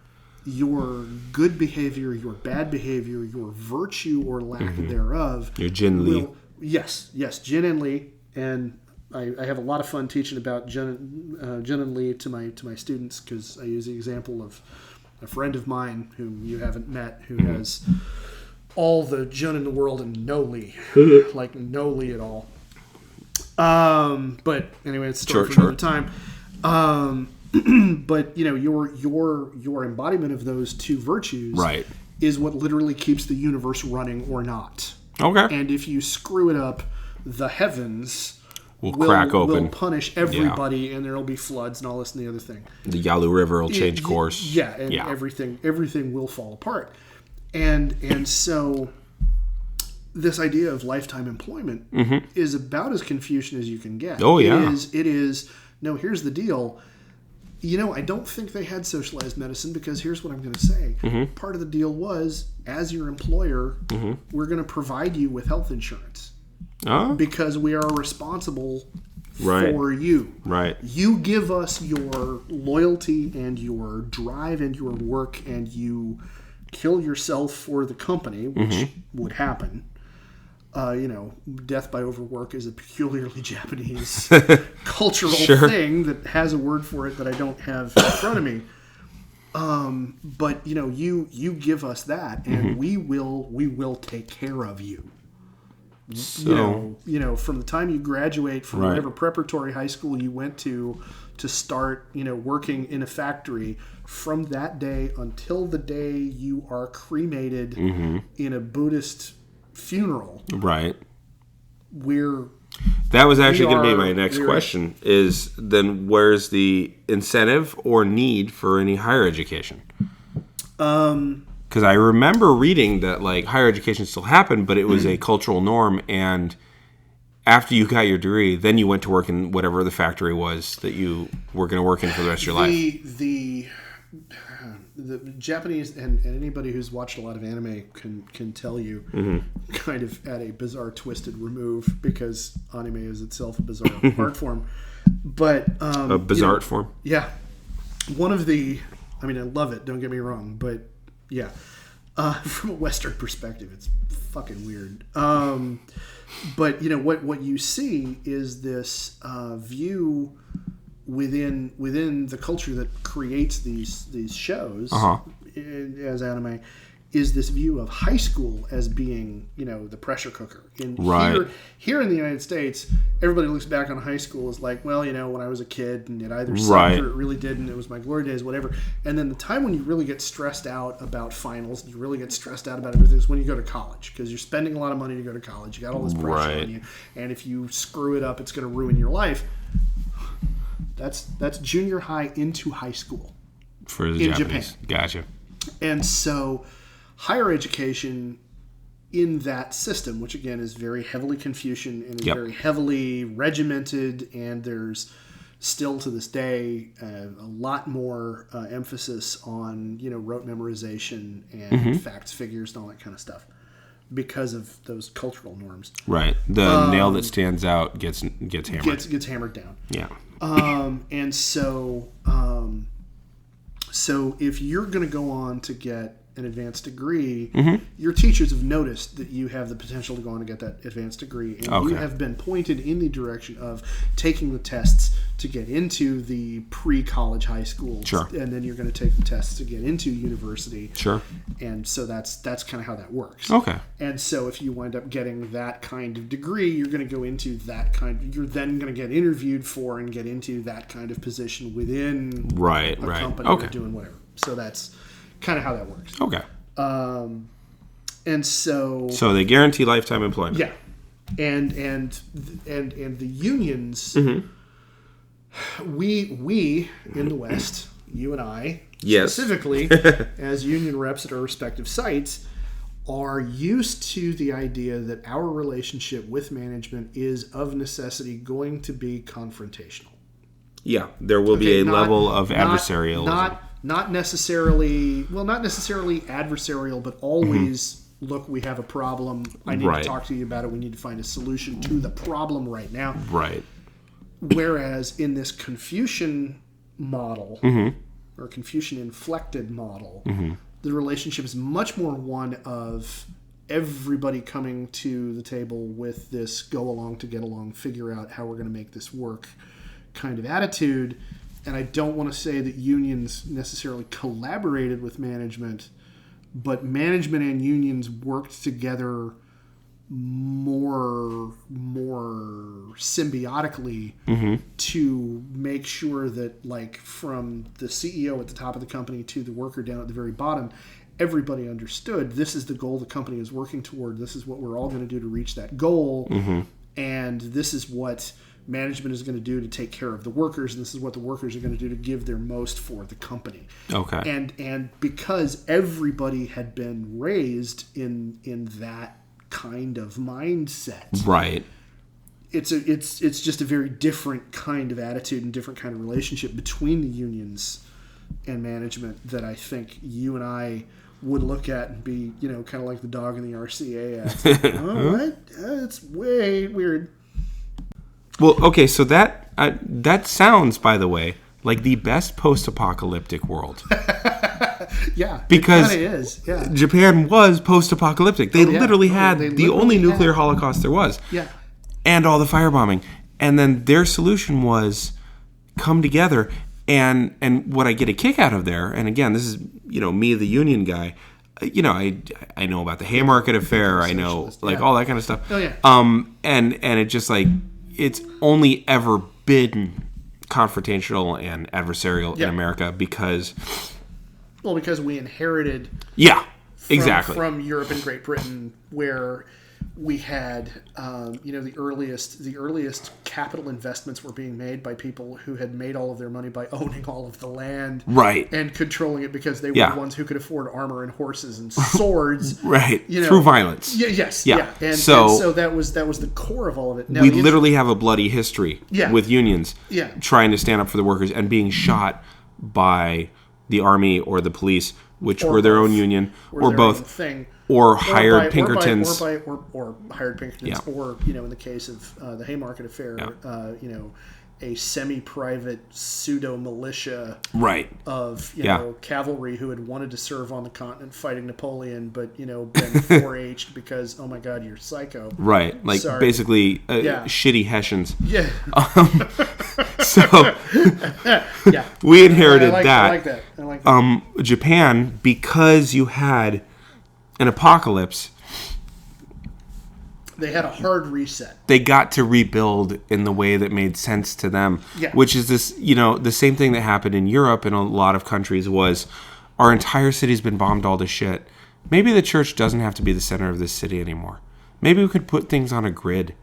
[SPEAKER 1] good behavior, your bad behavior, your virtue or lack thereof.
[SPEAKER 2] Your Jin Lee.
[SPEAKER 1] Yes, Jin and Lee. And I have a lot of fun teaching about Jin and Lee to my students, because I use the example of a friend of mine whom you haven't met, who has all the Jin in the world and no Lee. Like no Lee at all. But anyway, it's a story for another time. But your embodiment of those two virtues is what literally keeps the universe running or not.
[SPEAKER 2] Okay.
[SPEAKER 1] And if you screw it up, the heavens
[SPEAKER 2] will crack open.
[SPEAKER 1] Will punish everybody, and there'll be floods and all this and the other thing.
[SPEAKER 2] The Yalu River will change course.
[SPEAKER 1] Yeah, and everything will fall apart. And so this idea of lifetime employment is about as Confucian as you can get.
[SPEAKER 2] Oh, yeah.
[SPEAKER 1] It is, no, here's the deal. I don't think they had socialized medicine, because here's what I'm going to say. Part of the deal was, as your employer, we're going to provide you with health insurance. Because we are responsible for you.
[SPEAKER 2] Right.
[SPEAKER 1] You give us your loyalty and your drive and your work, and you kill yourself for the company, which would happen. Death by overwork is a peculiarly Japanese cultural thing that has a word for it that I don't have in front of me. But you give us that, and we will take care of you.
[SPEAKER 2] So,
[SPEAKER 1] from the time you graduate from whatever preparatory high school you went to start, working in a factory, from that day until the day you are cremated in a Buddhist funeral.
[SPEAKER 2] Right.
[SPEAKER 1] That
[SPEAKER 2] was actually going to be my next question, is then where's the incentive or need for any higher education? Because I remember reading that higher education still happened, but it was a cultural norm, and after you got your degree, then you went to work in whatever the factory was that you were going to work in for the rest of your life.
[SPEAKER 1] The Japanese, and anybody who's watched a lot of anime can tell you, kind of at a bizarre, twisted remove, because anime is itself a bizarre art form. But
[SPEAKER 2] a bizarre art form.
[SPEAKER 1] Yeah, one of the, I love it. Don't get me wrong, but yeah, from a Western perspective, it's fucking weird. But what you see is this view within the culture that creates these shows as anime, is this view of high school as being the pressure cooker. Here in the United States, everybody looks back on high school as like, well, when I was a kid, and it either sucked or it really didn't. It was my glory days, whatever. And then the time when you really get stressed out about finals, and you really get stressed out about everything, is when you go to college, because you're spending a lot of money to go to college. You got all this pressure on you, and if you screw it up, it's going to ruin your life. That's junior high into high school
[SPEAKER 2] for the Japanese. Japan. Gotcha.
[SPEAKER 1] And so higher education in that system, which again is very heavily Confucian and is very heavily regimented, and there's still to this day a lot more emphasis on rote memorization and facts, figures, and all that kind of stuff, because of those cultural norms.
[SPEAKER 2] Right. The nail that stands out gets hammered.
[SPEAKER 1] Gets hammered down.
[SPEAKER 2] Yeah.
[SPEAKER 1] And so if you're going to go on to get an advanced degree, your teachers have noticed that you have the potential to go on and get that advanced degree, and you have been pointed in the direction of taking the tests to get into the pre-college high school, and then you're going to take the tests to get into university. And so that's kind of how that works. And so if you wind up getting that kind of degree, you're going to go into that you're then going to get interviewed for and get into that kind of position within a company or doing whatever. So that's kind of how that works. And so
[SPEAKER 2] they guarantee lifetime employment.
[SPEAKER 1] Yeah. And the unions, we in the West, you and I specifically, as union reps at our respective sites, are used to the idea that our relationship with management is of necessity going to be confrontational.
[SPEAKER 2] Yeah, there will be a level of adversarialism.
[SPEAKER 1] not necessarily adversarial, but always look, we have a problem. I need to talk to you about it. We need to find a solution to the problem right now.
[SPEAKER 2] Right.
[SPEAKER 1] Whereas in this Confucian model, or Confucian-inflected model, the relationship is much more one of everybody coming to the table with this go along to get along, figure out how we're going to make this work kind of attitude. And I don't want to say that unions necessarily collaborated with management, but management and unions worked together more symbiotically to make sure that, like, from the CEO at the top of the company to the worker down at the very bottom, everybody understood this is the goal the company is working toward. This is what we're all going to do to reach that goal. And this is what management is going to do to take care of the workers, and this is what the workers are going to do to give their most for the company. Okay. And because everybody had been raised in that kind of mindset,
[SPEAKER 2] right?
[SPEAKER 1] It's just a very different kind of attitude and different kind of relationship between the unions and management that I think you and I would look at and be, kind of like the dog in the RCA act. Oh, what? It's way weird.
[SPEAKER 2] Well, okay, so that sounds, by the way, like the best post-apocalyptic world.
[SPEAKER 1] Yeah,
[SPEAKER 2] because
[SPEAKER 1] it kind of is. Yeah.
[SPEAKER 2] Japan was post-apocalyptic. They literally had the only nuclear holocaust there was.
[SPEAKER 1] Yeah.
[SPEAKER 2] And all the firebombing. And then their solution was come together. And what I get a kick out of there, and again, this is, me, the union guy, I know about the Haymarket Affair. I know, all that kind of stuff.
[SPEAKER 1] Oh, yeah.
[SPEAKER 2] And it just, it's only ever been confrontational and adversarial in America because
[SPEAKER 1] we inherited from Europe and Great Britain, where we had the earliest capital investments were being made by people who had made all of their money by owning all of the land,
[SPEAKER 2] right,
[SPEAKER 1] and controlling it because they were the ones who could afford armor and horses and swords,
[SPEAKER 2] right, through violence.
[SPEAKER 1] And so that was the core of all of it. Now,
[SPEAKER 2] we literally have a bloody history with unions trying to stand up for the workers and being shot by the army or the police, which were their own union, or both. Or hired Pinkertons.
[SPEAKER 1] Or hired Pinkertons. Or, in the case of the Haymarket Affair, a semi-private pseudo-militia of, cavalry who had wanted to serve on the continent fighting Napoleon, but, been 4-H'd because, oh my God, you're psycho.
[SPEAKER 2] Right. Basically, shitty Hessians.
[SPEAKER 1] Yeah.
[SPEAKER 2] So, we inherited that.
[SPEAKER 1] I like that.
[SPEAKER 2] Japan, because you had an apocalypse,
[SPEAKER 1] they had a hard reset.
[SPEAKER 2] They got to rebuild in the way that made sense to them, which is this, the same thing that happened in Europe and a lot of countries was our entire city's been bombed all to shit. Maybe the church doesn't have to be the center of this city anymore. Maybe we could put things on a grid.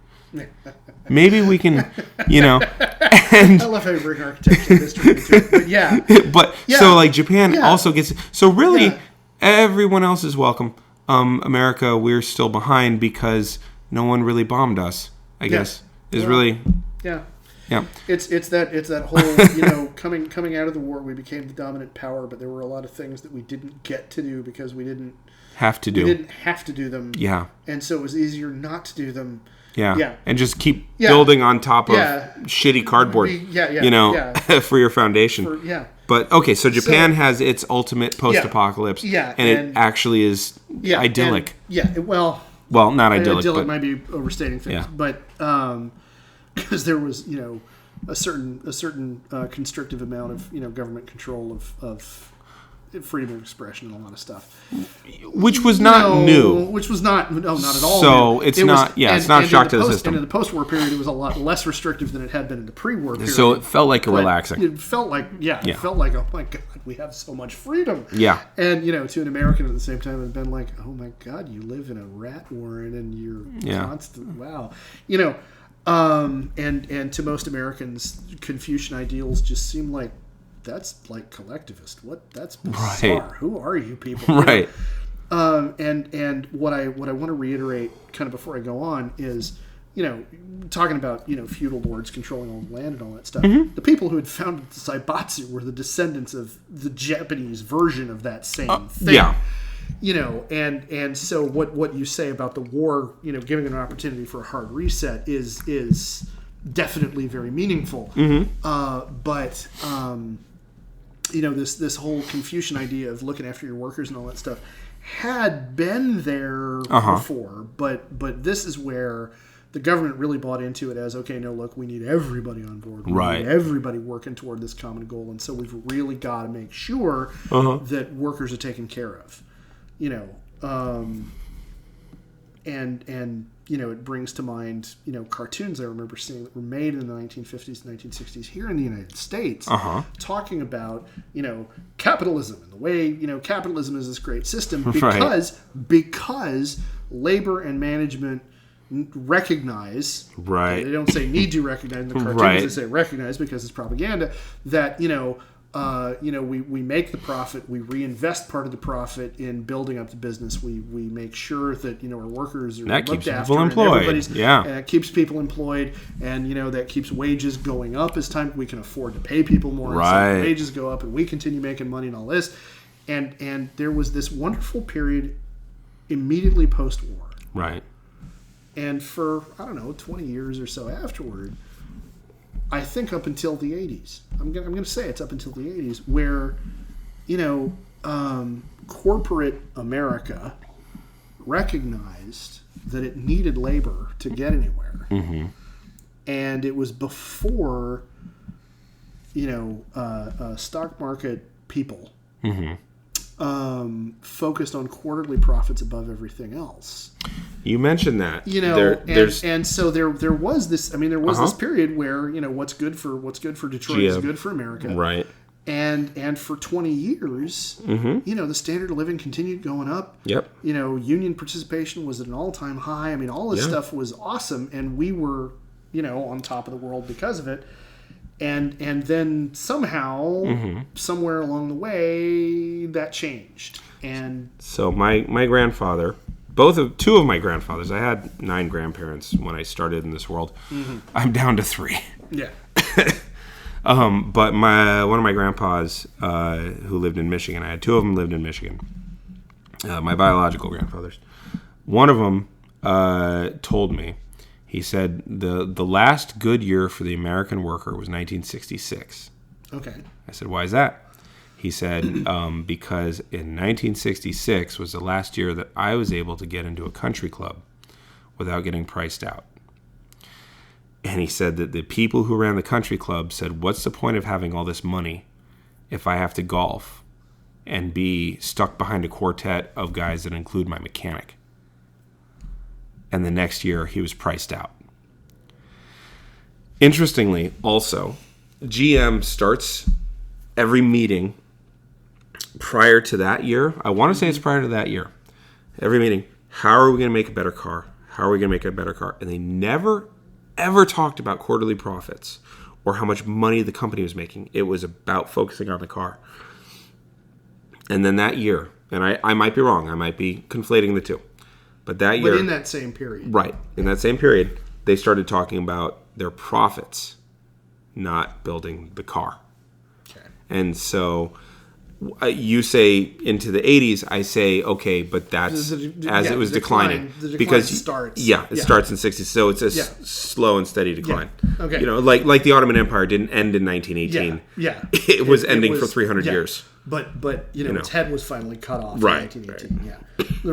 [SPEAKER 2] Maybe we can, and
[SPEAKER 1] I love how you bring architecture history into it, but
[SPEAKER 2] so Japan also gets, so really everyone else is welcome. America, we're still behind because no one really bombed us, I guess, is really...
[SPEAKER 1] Yeah. It's that whole, coming out of the war, we became the dominant power, but there were a lot of things that we didn't get to do because we didn't
[SPEAKER 2] have to do.
[SPEAKER 1] We didn't have to do them.
[SPEAKER 2] Yeah.
[SPEAKER 1] And so it was easier not to do them.
[SPEAKER 2] Yeah. And just keep building on top of shitty cardboard, for your foundation. But, okay, so Japan has its ultimate post-apocalypse, and it actually is idyllic.
[SPEAKER 1] Well,
[SPEAKER 2] not idyllic.
[SPEAKER 1] Idyllic might be overstating things, but because there was, a certain constrictive amount of, government control of freedom of expression and a lot of stuff,
[SPEAKER 2] which was not new.
[SPEAKER 1] Which was not at all.
[SPEAKER 2] So
[SPEAKER 1] new.
[SPEAKER 2] It's not. It's not a shock to the system.
[SPEAKER 1] And in the post-war period, it was a lot less restrictive than it had been in the pre-war period.
[SPEAKER 2] So it felt like relaxing.
[SPEAKER 1] It felt like it felt like, oh my God, we have so much freedom.
[SPEAKER 2] Yeah.
[SPEAKER 1] And to an American at the same time, it had been like, oh my God, you live in a rat warren and you're constant. Wow. And to most Americans, Confucian ideals just seem like, that's like collectivist. That's bizarre. Right. Who are you people?
[SPEAKER 2] Right.
[SPEAKER 1] And what I want to reiterate kind of before I go on is talking about, feudal lords controlling all the land and all that stuff. The people who had founded the Zaibatsu were the descendants of the Japanese version of that same thing.
[SPEAKER 2] Yeah.
[SPEAKER 1] And so what you say about the war, giving an opportunity for a hard reset is definitely very meaningful. But this whole Confucian idea of looking after your workers and all that stuff had been there before, but this is where the government really bought into it as, okay, no, look, we need everybody on board. We need everybody working toward this common goal, and so we've really got to make sure that workers are taken care of. And it brings to mind, cartoons I remember seeing that were made in the 1950s and 1960s here in the United States, talking about, capitalism and the way, capitalism is this great system because labor and management recognize, they don't say need to recognize in the cartoons, they say recognize because it's propaganda, that, we make the profit, we reinvest part of the profit in building up the business. We make sure that our workers are looked after, and everybody's, and it keeps people employed, and that keeps wages going up as time we can afford to pay people more. So wages go up, and we continue making money and all this. And there was this wonderful period immediately post-war, and for 20 years or so afterward. I think up until the 80s. I'm going to say it's up until the 80s where, corporate America recognized that it needed labor to get anywhere. And it was before, stock market people focused on quarterly profits above everything else.
[SPEAKER 2] You mentioned that,
[SPEAKER 1] and so there was this. There was this period where what's good for Detroit is good for America,
[SPEAKER 2] right?
[SPEAKER 1] And for 20 years, the standard of living continued going up.
[SPEAKER 2] Yep.
[SPEAKER 1] Union participation was at an all-time high. All this stuff was awesome, and we were on top of the world because of it. And then somehow, somewhere along the way, that changed. And
[SPEAKER 2] so my grandfather, two of my grandfathers, I had 9 grandparents when I started in this world. I'm down to 3.
[SPEAKER 1] Yeah.
[SPEAKER 2] But one of my grandpas who lived in Michigan, I had 2 of them lived in Michigan. My biological grandfathers. One of them told me, he said the last good year for the American worker was 1966.
[SPEAKER 1] Okay.
[SPEAKER 2] I said, why is that? He said, because in 1966 was the last year that I was able to get into a country club without getting priced out. And he said that the people who ran the country club said, what's the point of having all this money if I have to golf and be stuck behind a quartet of guys that include my mechanic? And the next year, he was priced out. Interestingly, also, GM starts every meeting prior to that year. I want to say it's prior to that year. Every meeting, how are we going to make a better car? How are we going to make a better car? And they never, ever talked about quarterly profits or how much money the company was making. It was about focusing on the car. And then that year, and I might be wrong. I might be conflating the two. But that year...
[SPEAKER 1] But in that same period.
[SPEAKER 2] Right. In that same period, they started talking about their profits, not building the car.
[SPEAKER 1] Okay.
[SPEAKER 2] And so you say into the 80s, I say, okay, but that's as it was declining.
[SPEAKER 1] The decline
[SPEAKER 2] because
[SPEAKER 1] starts.
[SPEAKER 2] Yeah, it starts in 60s. So it's a slow and steady decline.
[SPEAKER 1] Yeah. Okay.
[SPEAKER 2] Like the Ottoman Empire didn't end in 1918.
[SPEAKER 1] Yeah.
[SPEAKER 2] It was ending for 300 years.
[SPEAKER 1] But its head was finally cut off in 1918. Right. Yeah. The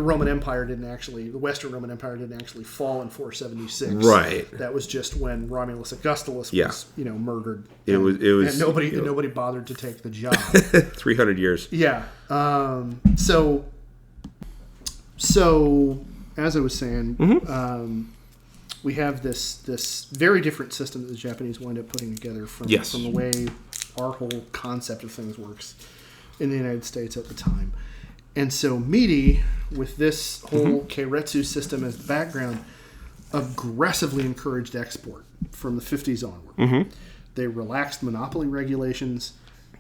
[SPEAKER 1] Western Roman Empire didn't actually fall in 476.
[SPEAKER 2] Right.
[SPEAKER 1] That was just when Romulus Augustulus was, murdered.
[SPEAKER 2] It was
[SPEAKER 1] and nobody bothered to take the job.
[SPEAKER 2] 300 years.
[SPEAKER 1] Yeah. So as I was saying, we have this very different system that the Japanese wind up putting together from the way our whole concept of things works in the United States at the time. And so Meiji, with this whole Keiretsu system as the background, aggressively encouraged export from the 50s onward. They relaxed monopoly regulations,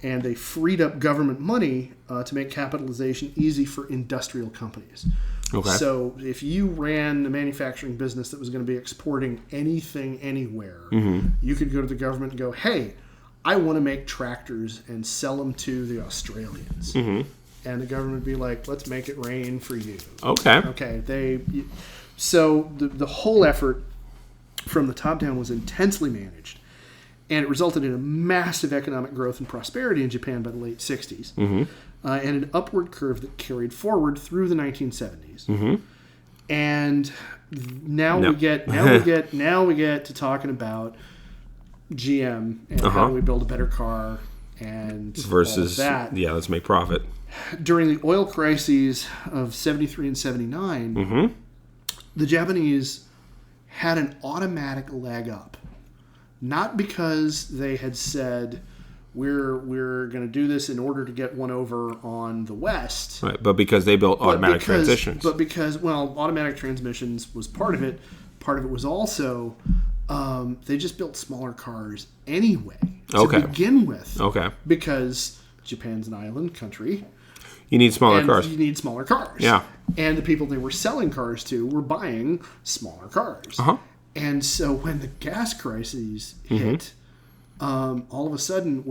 [SPEAKER 1] and they freed up government money to make capitalization easy for industrial companies.
[SPEAKER 2] Okay.
[SPEAKER 1] So if you ran a manufacturing business that was going to be exporting anything anywhere, you could go to the government and go, hey, I want to make tractors and sell them to the Australians. And the government would be like, let's make it rain for you. Okay. So the whole effort from the top down was intensely managed. And it resulted in a massive economic growth and prosperity in Japan by the late 60s. And an upward curve that carried forward through the 1970s. And now we get to talking about GM and how do we build a better car and
[SPEAKER 2] versus
[SPEAKER 1] all of that.
[SPEAKER 2] Yeah, let's make profit.
[SPEAKER 1] During the oil crises of 73 and 79, the Japanese had an automatic leg up. Not because they had said, we're going to do this in order to get one over on the West.
[SPEAKER 2] Right, but because they built automatic transmissions.
[SPEAKER 1] But because, automatic transmissions was part of it. Part of it was also they just built smaller cars anyway to begin with.
[SPEAKER 2] Okay.
[SPEAKER 1] Because Japan's an island country.
[SPEAKER 2] You need smaller cars.
[SPEAKER 1] You need smaller cars.
[SPEAKER 2] Yeah.
[SPEAKER 1] And the people they were selling cars to were buying smaller cars. And so when the gas crises hit, all of a sudden,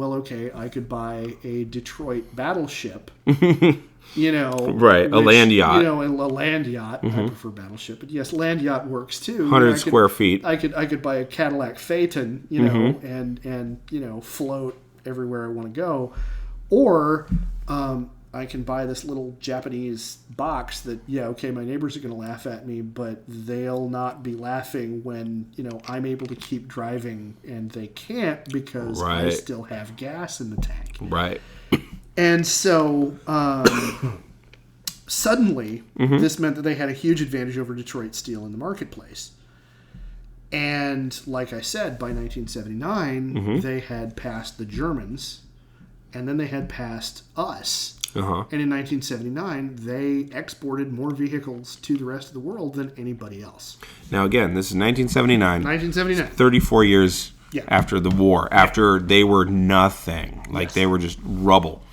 [SPEAKER 1] I could buy a Detroit battleship. Right,
[SPEAKER 2] a land yacht.
[SPEAKER 1] A land yacht. I prefer battleship, but yes, land yacht works too.
[SPEAKER 2] 100 square feet.
[SPEAKER 1] I could buy a Cadillac Phaeton, and float everywhere I want to go, or I can buy this little Japanese box that, my neighbors are going to laugh at me, but they'll not be laughing when, I'm able to keep driving and they can't because I still have gas in the tank.
[SPEAKER 2] Right.
[SPEAKER 1] And so suddenly this meant that they had a huge advantage over Detroit steel in the marketplace. And like I said, by 1979, they had passed the Germans and then they had passed us. And in 1979, they exported more vehicles to the rest of the world than anybody else.
[SPEAKER 2] Now, again, this is 1979.
[SPEAKER 1] 1979.
[SPEAKER 2] 34 years after the war, after they were nothing. They were just rubble.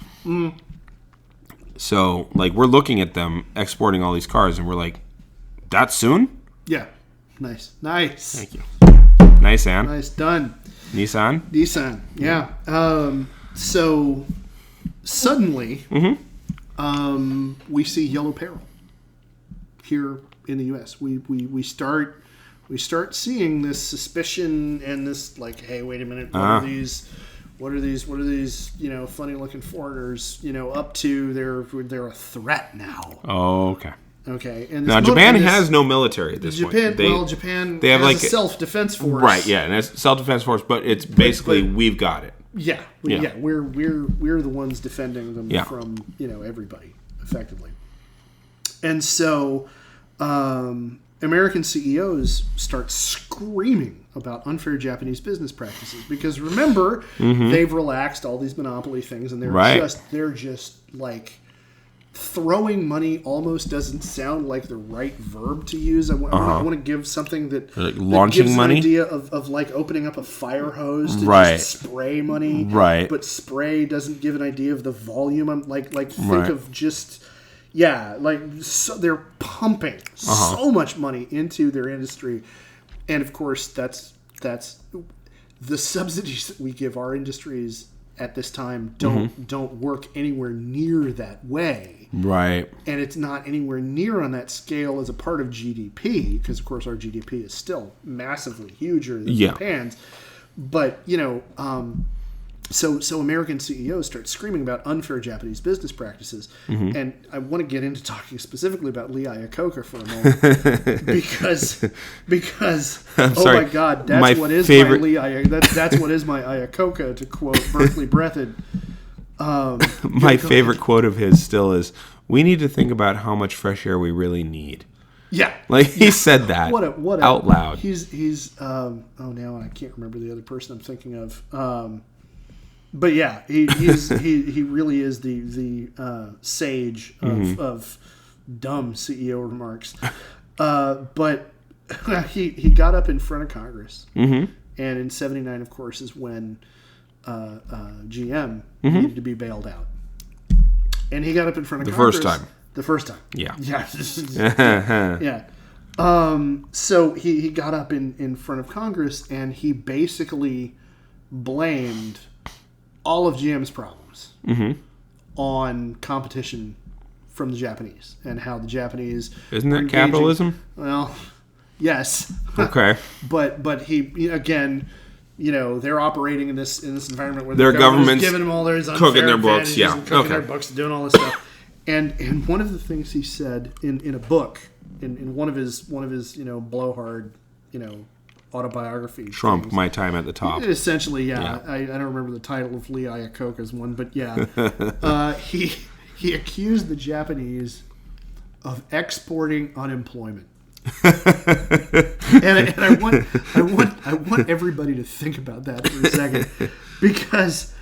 [SPEAKER 2] So, we're looking at them exporting all these cars, and we're like, that soon?
[SPEAKER 1] Yeah. Nice.
[SPEAKER 2] Thank you. Nice, Ann.
[SPEAKER 1] Nice. Done.
[SPEAKER 2] Nissan?
[SPEAKER 1] Yeah. So... Suddenly, we see yellow peril here in the U.S. We start seeing this suspicion and this hey, wait a minute, what are these funny looking foreigners up to? They're a threat now.
[SPEAKER 2] Oh, okay.
[SPEAKER 1] Okay. And
[SPEAKER 2] now Japan has no military at this point.
[SPEAKER 1] Japan
[SPEAKER 2] they have
[SPEAKER 1] has a self-defense force.
[SPEAKER 2] Right. Yeah, and it's a self-defense force, but it's basically we've got it.
[SPEAKER 1] Yeah, we're the ones defending them from everybody effectively, and so American CEOs start screaming about unfair Japanese business practices because remember they've relaxed all these monopoly things and they're just throwing money almost doesn't sound like the right verb to use. I want to give something that
[SPEAKER 2] launching
[SPEAKER 1] gives
[SPEAKER 2] money,
[SPEAKER 1] an idea of opening up a fire hose to just spray money.
[SPEAKER 2] Right.
[SPEAKER 1] But spray doesn't give an idea of the volume. I'm think of just so they're pumping so much money into their industry, and of course that's the subsidies that we give our industries at this time don't work anywhere near that way.
[SPEAKER 2] Right.
[SPEAKER 1] And it's not anywhere near on that scale as a part of GDP, because of course our GDP is still massively huger than Japan's. But, so American CEOs start screaming about unfair Japanese business practices. And I want to get into talking specifically about Lee Iacocca for a moment because
[SPEAKER 2] sorry,
[SPEAKER 1] my God, that's what is my Iacocca, to quote Berkeley Breathed.
[SPEAKER 2] My favorite quote of his still is, "We need to think about how much fresh air we really need."
[SPEAKER 1] Yeah,
[SPEAKER 2] he said that out loud.
[SPEAKER 1] He's now I can't remember the other person I'm thinking of. But yeah, he really is the sage of dumb CEO remarks. But he got up in front of Congress, and in '79, of course, is when GM needed to be bailed out, and he got up in front of Congress.
[SPEAKER 2] The first time.
[SPEAKER 1] The first time.
[SPEAKER 2] Yeah.
[SPEAKER 1] Yeah. Yeah. So he got up in front of Congress and he basically blamed all of GM's problems on competition from the Japanese and how the Japanese...
[SPEAKER 2] Isn't that capitalism?
[SPEAKER 1] Well, yes.
[SPEAKER 2] Okay.
[SPEAKER 1] but he, again... they're operating in this environment where
[SPEAKER 2] their government's
[SPEAKER 1] giving them all their
[SPEAKER 2] cooking their books,
[SPEAKER 1] cooking their books, doing all this stuff. And one of the things he said in a book, in one of his blowhard, autobiography.
[SPEAKER 2] Trump,
[SPEAKER 1] things,
[SPEAKER 2] My Time at the Top.
[SPEAKER 1] Essentially, yeah. I don't remember the title of Lee Iacocca's one, but yeah, he accused the Japanese of exporting unemployment. and I want everybody to think about that for a second, because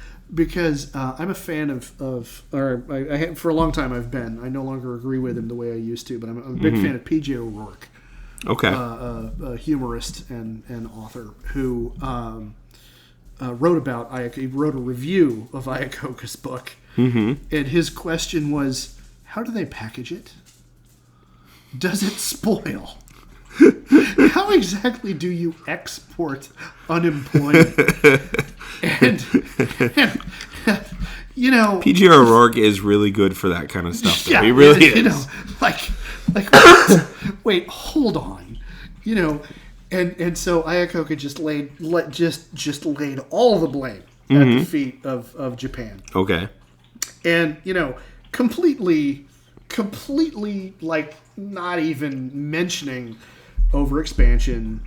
[SPEAKER 1] I'm a fan for a long time I've been. I no longer agree with him the way I used to, but I'm a big fan of P.J. O'Rourke, a humorist and author who wrote a review of Iacocca's book, and his question was, how do they package it? Does it spoil? How exactly do you export unemployment? And
[SPEAKER 2] P.J. O'Rourke is really good for that kind of stuff.
[SPEAKER 1] Yeah,
[SPEAKER 2] he really is.
[SPEAKER 1] Wait, hold on. And so Iacocca just laid all the blame at the feet of Japan.
[SPEAKER 2] Okay.
[SPEAKER 1] And completely not even mentioning overexpansion,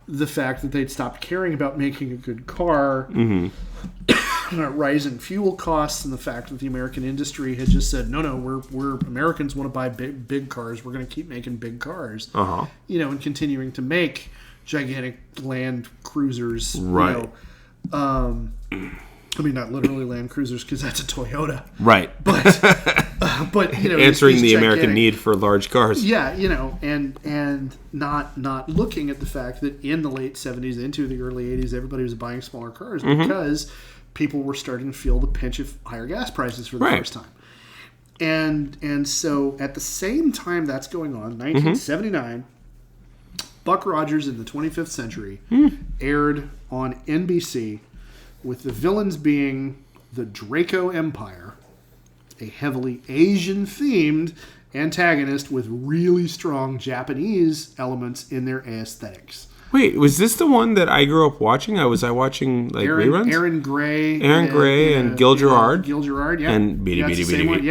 [SPEAKER 1] the fact that they'd stopped caring about making a good car, rising fuel costs, and the fact that the American industry had just said, no, we're Americans want to buy big cars. We're going to keep making big cars. And continuing to make gigantic Land Cruisers.
[SPEAKER 2] Right.
[SPEAKER 1] Not literally Land Cruisers because that's a Toyota.
[SPEAKER 2] Right.
[SPEAKER 1] But
[SPEAKER 2] answering the American need for large cars.
[SPEAKER 1] Yeah, and not looking at the fact that in the late 70s into the early 80s, everybody was buying smaller cars because people were starting to feel the pinch of higher gas prices for the first time. And so at the same time that's going on, 1979, Buck Rogers in the 25th Century aired on NBC, with the villains being the Draco Empire, a heavily Asian-themed antagonist with really strong Japanese elements in their aesthetics.
[SPEAKER 2] Wait, was this the one that I grew up watching? Was I watching reruns?
[SPEAKER 1] Aaron Gray
[SPEAKER 2] and Gil Gerard.
[SPEAKER 1] Gil Gerard, yeah.
[SPEAKER 2] And Beady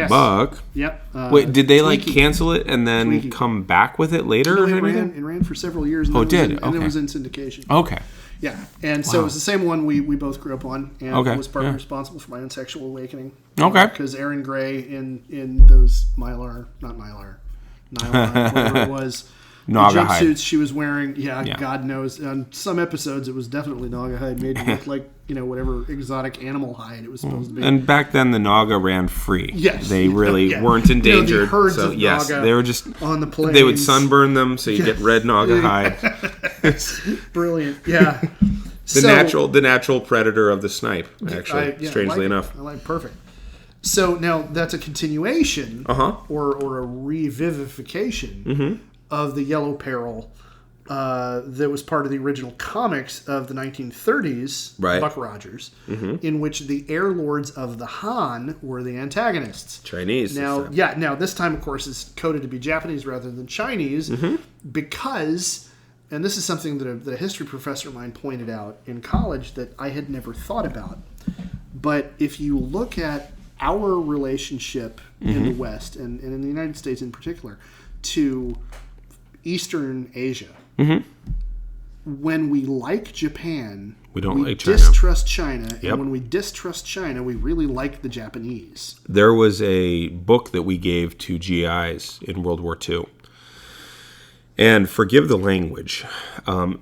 [SPEAKER 2] Buck.
[SPEAKER 1] Yep.
[SPEAKER 2] Wait, did they cancel it and then come back with it later?
[SPEAKER 1] No, it ran for several years. And
[SPEAKER 2] it did?
[SPEAKER 1] And it was in syndication.
[SPEAKER 2] Okay.
[SPEAKER 1] Yeah, and so it was the same one we both grew up on, and was partly responsible for my own sexual awakening.
[SPEAKER 2] Okay.
[SPEAKER 1] Because Aaron Gray in those nylon, whatever it was,
[SPEAKER 2] Naga
[SPEAKER 1] the jumpsuits
[SPEAKER 2] hide.
[SPEAKER 1] she was wearing, God knows. On some episodes, it was definitely Naga hide, made to look like, whatever exotic animal hide it was supposed to be.
[SPEAKER 2] And back then, the Naga ran free.
[SPEAKER 1] Yes.
[SPEAKER 2] They really weren't endangered.
[SPEAKER 1] The herds of Naga
[SPEAKER 2] they were just
[SPEAKER 1] on the plains.
[SPEAKER 2] They would sunburn them, so you get red Naga hide.
[SPEAKER 1] Brilliant, yeah.
[SPEAKER 2] The natural predator of the snipe, actually, strangely enough.
[SPEAKER 1] Perfect. So now that's a continuation or a revivification of the Yellow Peril that was part of the original comics of the 1930s, Buck Rogers, in which the Air Lords of the Han were the antagonists.
[SPEAKER 2] Chinese.
[SPEAKER 1] Now this time, of course, is coded to be Japanese rather than Chinese because, and this is something that a history professor of mine pointed out in college that I had never thought about, but if you look at our relationship in the West, and in the United States in particular, to Eastern Asia, when we like Japan,
[SPEAKER 2] we like China.
[SPEAKER 1] Distrust China, and when we distrust China, we really like the Japanese.
[SPEAKER 2] There was a book that we gave to GIs in World War II. And forgive the language,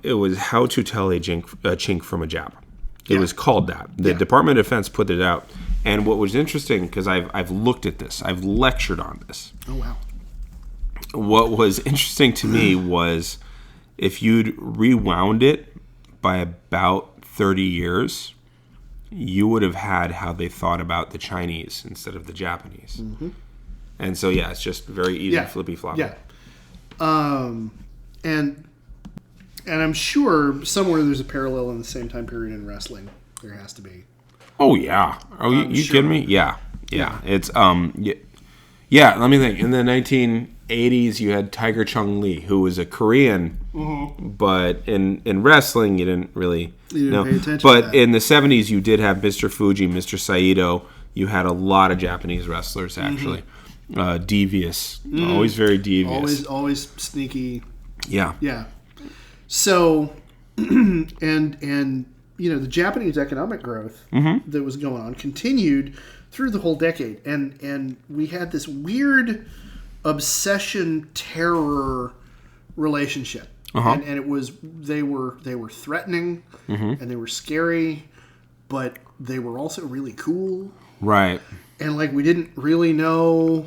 [SPEAKER 2] it was How to Tell a Chink from a Jap. It was called that. The Department of Defense put it out. And what was interesting, because I've looked at this, I've lectured on this.
[SPEAKER 1] Oh, wow.
[SPEAKER 2] What was interesting to me was if you'd rewound it by about 30 years, you would have had how they thought about the Chinese instead of the Japanese. And so, yeah, it's just very easy flippy floppy.
[SPEAKER 1] Yeah. And I'm sure somewhere there's a parallel in the same time period in wrestling. There has to be.
[SPEAKER 2] Oh, yeah. Oh, you
[SPEAKER 1] sure.
[SPEAKER 2] kidding me? Yeah. It's, yeah, let me think. In the 1980s, you had Tiger Chung Lee, who was a Korean, but in wrestling, you didn't really know.
[SPEAKER 1] Pay attention
[SPEAKER 2] But
[SPEAKER 1] to that.
[SPEAKER 2] in the 70s, you did have Mr. Fuji, Mr. Saito. You had a lot of Japanese wrestlers, actually. Devious. Always very devious.
[SPEAKER 1] Always sneaky.
[SPEAKER 2] Yeah.
[SPEAKER 1] Yeah. So, and the Japanese economic growth that was going on continued through the whole decade, and we had this weird obsession terror relationship, and it was they were threatening and they were scary, but they were also really cool,
[SPEAKER 2] right?
[SPEAKER 1] And like we didn't really know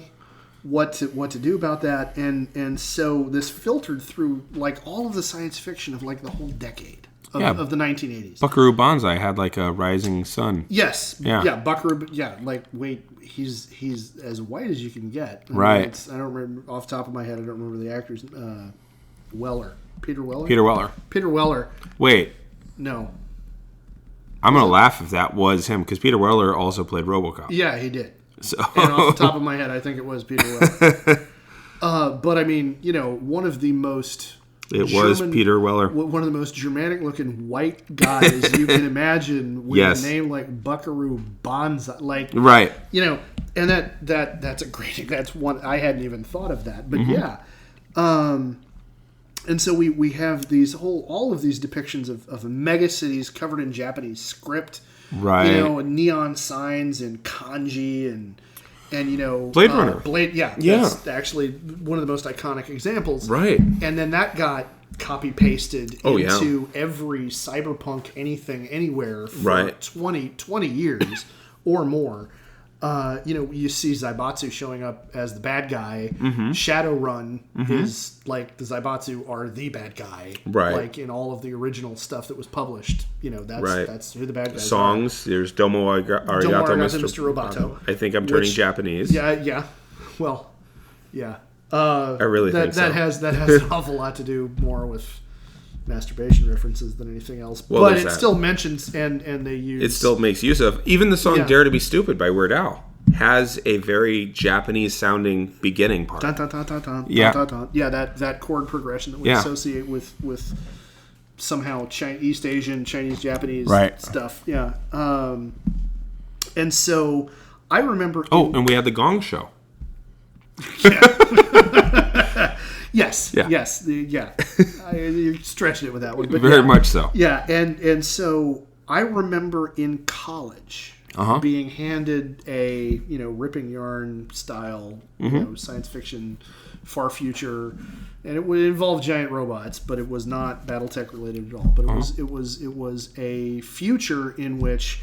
[SPEAKER 1] what to do about that, and so this filtered through like all of the science fiction of like the whole decade of the 1980s.
[SPEAKER 2] Buckaroo Banzai had like a rising sun.
[SPEAKER 1] Yes.
[SPEAKER 2] Yeah.
[SPEAKER 1] Buckaroo. Yeah. Like, wait, he's as white as you can get.
[SPEAKER 2] Right.
[SPEAKER 1] I don't remember off the top of my head. I don't remember the actor's Weller. Peter Weller. Peter Weller.
[SPEAKER 2] Wait.
[SPEAKER 1] No.
[SPEAKER 2] I'm gonna laugh if that was him because Peter Weller also played RoboCop.
[SPEAKER 1] Yeah, he did.
[SPEAKER 2] So
[SPEAKER 1] and off the top of my head, I think it was Peter Weller. But I mean, one of the most.
[SPEAKER 2] Was Peter Weller.
[SPEAKER 1] One of the most Germanic-looking white guys you can imagine with a name like Buckaroo Banzai. Like,
[SPEAKER 2] right.
[SPEAKER 1] And that's a great... That's one... I hadn't even thought of that. But yeah. And so we have all of these depictions of mega cities covered in Japanese script.
[SPEAKER 2] Right.
[SPEAKER 1] And neon signs and kanji and
[SPEAKER 2] Blade Runner.
[SPEAKER 1] That's actually one of the most iconic examples.
[SPEAKER 2] Right.
[SPEAKER 1] And then that got copy pasted into every cyberpunk anything anywhere for 20 years or more. You see Zaibatsu showing up as the bad guy. Shadowrun is like the Zaibatsu are the bad guy.
[SPEAKER 2] Right.
[SPEAKER 1] Like in all of the original stuff that was published. That's who the bad guys
[SPEAKER 2] Songs.
[SPEAKER 1] are.
[SPEAKER 2] There's Domo Arigato,
[SPEAKER 1] Mr. Roboto.
[SPEAKER 2] I think I'm turning Japanese.
[SPEAKER 1] Yeah. Well, yeah.
[SPEAKER 2] I really think so.
[SPEAKER 1] That has an awful lot to do more with masturbation references than anything else. But it still mentions and they use...
[SPEAKER 2] It still makes use of... Even the song Dare to Be Stupid by Weird Al has a very Japanese-sounding beginning part.
[SPEAKER 1] Dun, dun, dun, dun, dun,
[SPEAKER 2] yeah.
[SPEAKER 1] Dun, dun, dun. Yeah, that chord progression that we associate with somehow East Asian, Chinese, Japanese stuff. Yeah. And so I remember...
[SPEAKER 2] and we had the Gong Show.
[SPEAKER 1] Yes. You're stretching it with that one, but
[SPEAKER 2] very much so.
[SPEAKER 1] Yeah, and so I remember in college being handed a ripping yarn style science fiction far future, and it would involve giant robots, but it was not BattleTech related at all. But it was a future in which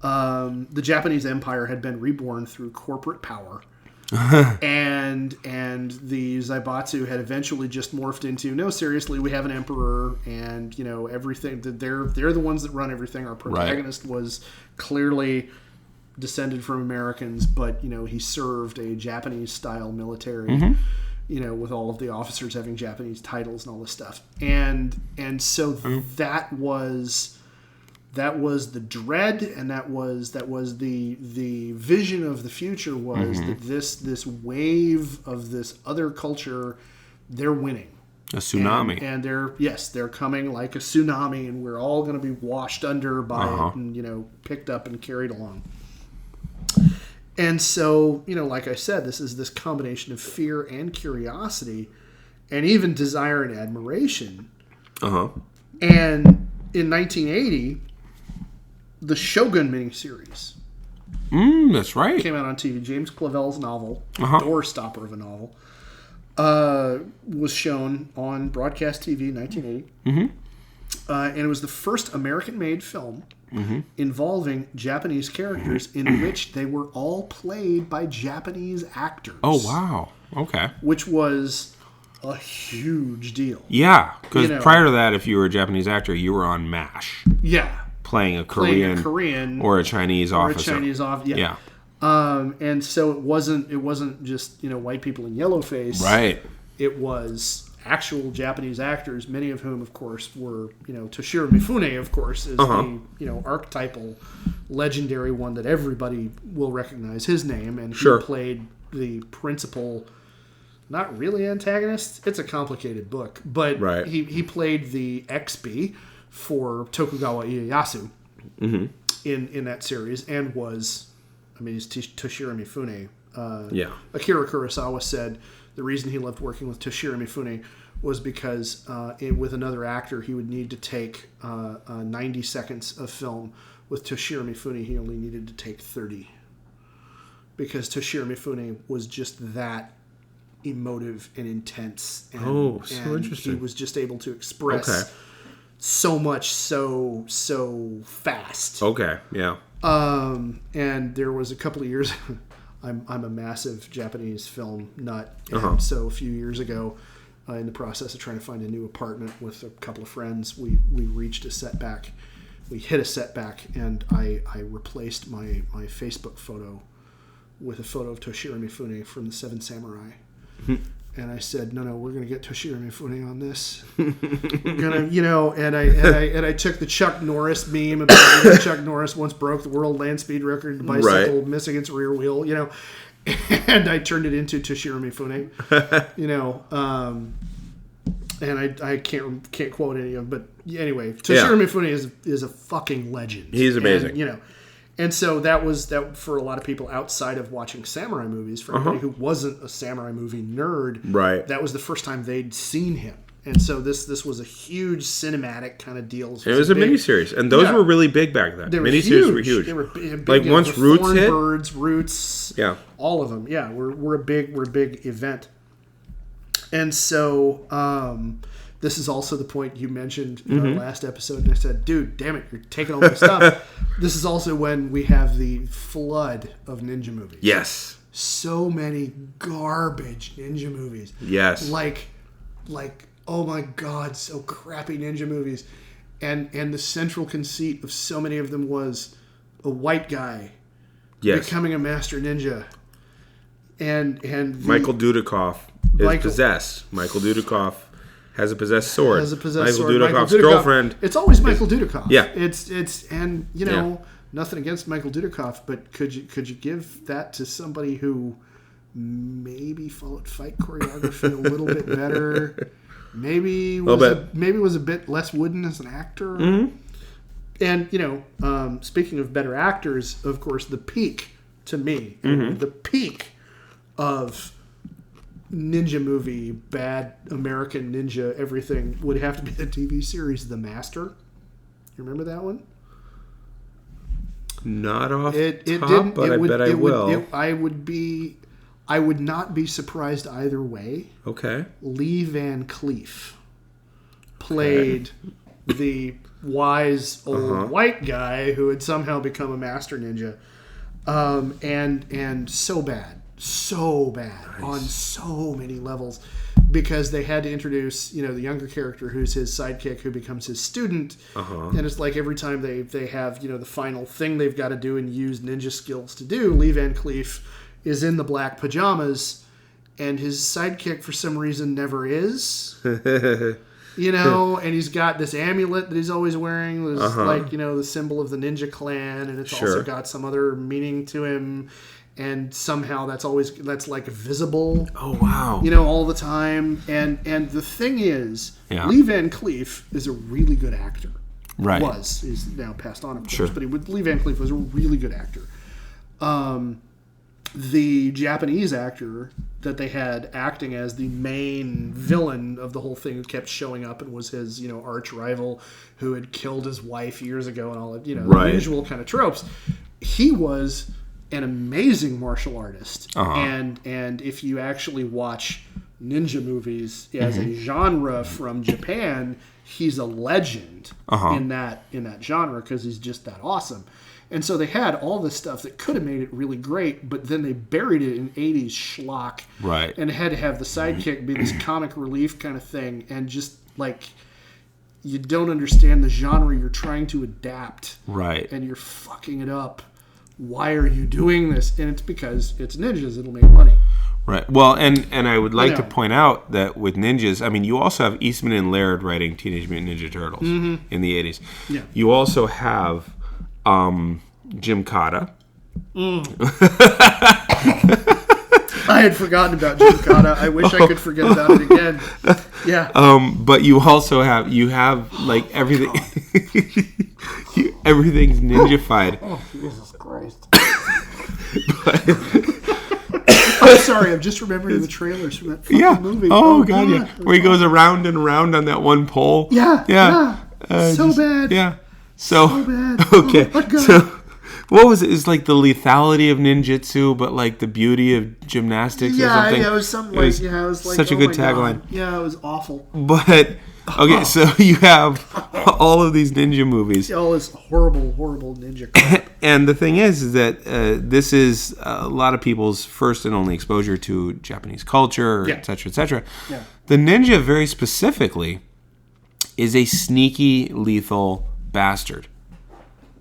[SPEAKER 1] the Japanese Empire had been reborn through corporate power. and the Zaibatsu had eventually just morphed into, no, seriously, we have an emperor, and everything. They're the ones that run everything. Our protagonist was clearly descended from Americans, but he served a Japanese style military. With all of the officers having Japanese titles and all this stuff, and so that was the dread, and that was the vision of the future was that this wave of this other culture, they're winning.
[SPEAKER 2] A tsunami.
[SPEAKER 1] And they're coming like a tsunami, and we're all going to be washed under by it and, picked up and carried along. And so, like I said, this is this combination of fear and curiosity and even desire and admiration. And in 1980... the Shogun miniseries.
[SPEAKER 2] That's right.
[SPEAKER 1] Came out on TV. James Clavell's novel, doorstopper of a novel, was shown on broadcast TV in 1980. And it was the first American-made film involving Japanese characters in which they were all played by Japanese actors.
[SPEAKER 2] Oh, wow. Okay.
[SPEAKER 1] Which was a huge deal.
[SPEAKER 2] Yeah, because prior to that, if you were a Japanese actor, you were on MASH.
[SPEAKER 1] Yeah.
[SPEAKER 2] Playing a Korean or a Chinese officer.
[SPEAKER 1] Yeah. And so it wasn't just, white people in yellowface.
[SPEAKER 2] Right.
[SPEAKER 1] It was actual Japanese actors, many of whom, of course, were, Toshiro Mifune, of course, is the, archetypal, legendary one that everybody will recognize his name. And he played the principal, not really antagonist. It's a complicated book. But he played the XB for Tokugawa Ieyasu in that series and was, he's Toshiro Mifune. Akira Kurosawa said the reason he loved working with Toshiro Mifune was because with another actor, he would need to take 90 seconds of film. With Toshiro Mifune, he only needed to take 30. Because Toshiro Mifune was just that emotive and intense. And,
[SPEAKER 2] so interesting.
[SPEAKER 1] He was just able to express so much so fast.
[SPEAKER 2] Okay, yeah.
[SPEAKER 1] And there was a couple of years... I'm a massive Japanese film nut. And so a few years ago, in the process of trying to find a new apartment with a couple of friends, we reached a setback. We hit a setback, and I replaced my Facebook photo with a photo of Toshiro Mifune from the Seven Samurai. And I said, no, we're going to get Toshiro Mifune on this. We're going to, and I took the Chuck Norris meme about Chuck Norris once broke the world land speed record, bicycle missing its rear wheel, and I turned it into Toshiro Mifune, and I can't quote any of them, but anyway, Toshiro Mifune is a fucking legend.
[SPEAKER 2] He's amazing.
[SPEAKER 1] And so that for a lot of people outside of watching samurai movies, for anybody who wasn't a samurai movie nerd, that was the first time they'd seen him. And so this was a huge cinematic kind of deal.
[SPEAKER 2] It was a miniseries, and those were really big back then. Miniseries were huge.
[SPEAKER 1] They were big,
[SPEAKER 2] like once Roots hit,
[SPEAKER 1] Roots, all of them, were a big event. And so this is also the point you mentioned in our last episode, and I said, dude, damn it, you're taking all my stuff. This is also when we have the flood of ninja movies.
[SPEAKER 2] Yes.
[SPEAKER 1] So many garbage ninja movies.
[SPEAKER 2] Yes.
[SPEAKER 1] Like, oh my God, so crappy ninja movies. And the central conceit of so many of them was a white guy becoming a master ninja. And
[SPEAKER 2] Michael Dudikoff is possessed. Michael Dudikoff has a possessed sword. Michael Dudikov's girlfriend.
[SPEAKER 1] It's always Michael Dudikoff.
[SPEAKER 2] Yeah.
[SPEAKER 1] It's nothing against Michael Dudikoff, but could you give that to somebody who maybe followed fight choreography a little bit better? Maybe was a bit less wooden as an actor. And speaking of better actors, of course, the peak to me, the peak of ninja movie, bad American ninja, everything would have to be the TV series The Master. You remember that one?
[SPEAKER 2] Not off
[SPEAKER 1] top,
[SPEAKER 2] but I bet I will.
[SPEAKER 1] I would not be surprised either way.
[SPEAKER 2] Okay.
[SPEAKER 1] Lee Van Cleef played the wise old white guy who had somehow become a master ninja, and so bad on so many levels, because they had to introduce the younger character who's his sidekick, who becomes his student, and it's like every time they have the final thing they've got to do and use ninja skills to do, Lee Van Cleef is in the black pajamas, and his sidekick for some reason never is. And he's got this amulet that he's always wearing. That's the symbol of the ninja clan, and it's also got some other meaning to him. And somehow that's like visible. Oh wow! All the time. And the thing is, Lee Van Cleef is a really good actor. Right. He's now passed on, of course. But Lee Van Cleef was a really good actor. The Japanese actor that they had acting as the main villain of the whole thing, who kept showing up and was his arch rival, who had killed his wife years ago, and all of the usual kind of tropes. He was an amazing martial artist, and if you actually watch ninja movies as a genre from Japan, he's a legend in that genre, because he's just that awesome. And so they had all this stuff that could have made it really great, but then they buried it in 80s schlock, and had to have the sidekick be this comic relief kind of thing, and just like, you don't understand the genre you're trying to adapt, and you're fucking it up why are you doing this? And it's because it's ninjas. It'll make money.
[SPEAKER 2] Right. Well, and I would like to point out that with ninjas, I mean, you also have Eastman and Laird writing Teenage Mutant Ninja Turtles in the 80s.
[SPEAKER 1] Yeah.
[SPEAKER 2] You also have Jim Cotta.
[SPEAKER 1] I had forgotten about Jim Cotta. I wish I could forget about it again. Yeah.
[SPEAKER 2] But you also have like everything. Everything's ninja-fied.
[SPEAKER 1] Oh, Jesus Christ. I'm sorry, I'm just remembering the trailers from that fucking movie.
[SPEAKER 2] Oh, God, yeah. Where he goes around and around on that one pole.
[SPEAKER 1] Yeah. So bad.
[SPEAKER 2] Yeah. So
[SPEAKER 1] bad.
[SPEAKER 2] Okay.
[SPEAKER 1] Oh, my God.
[SPEAKER 2] So what was it? It's like the lethality of ninjutsu, but like the beauty of gymnastics or something.
[SPEAKER 1] Yeah, it was something like, it was like,
[SPEAKER 2] such a good tagline.
[SPEAKER 1] God. Yeah, it was awful.
[SPEAKER 2] But, okay, so you have all of these ninja movies.
[SPEAKER 1] All this horrible, horrible ninja crap.
[SPEAKER 2] And the thing is that this is a lot of people's first and only exposure to Japanese culture, et cetera, et cetera.
[SPEAKER 1] Yeah.
[SPEAKER 2] The ninja, very specifically, is a sneaky, lethal bastard.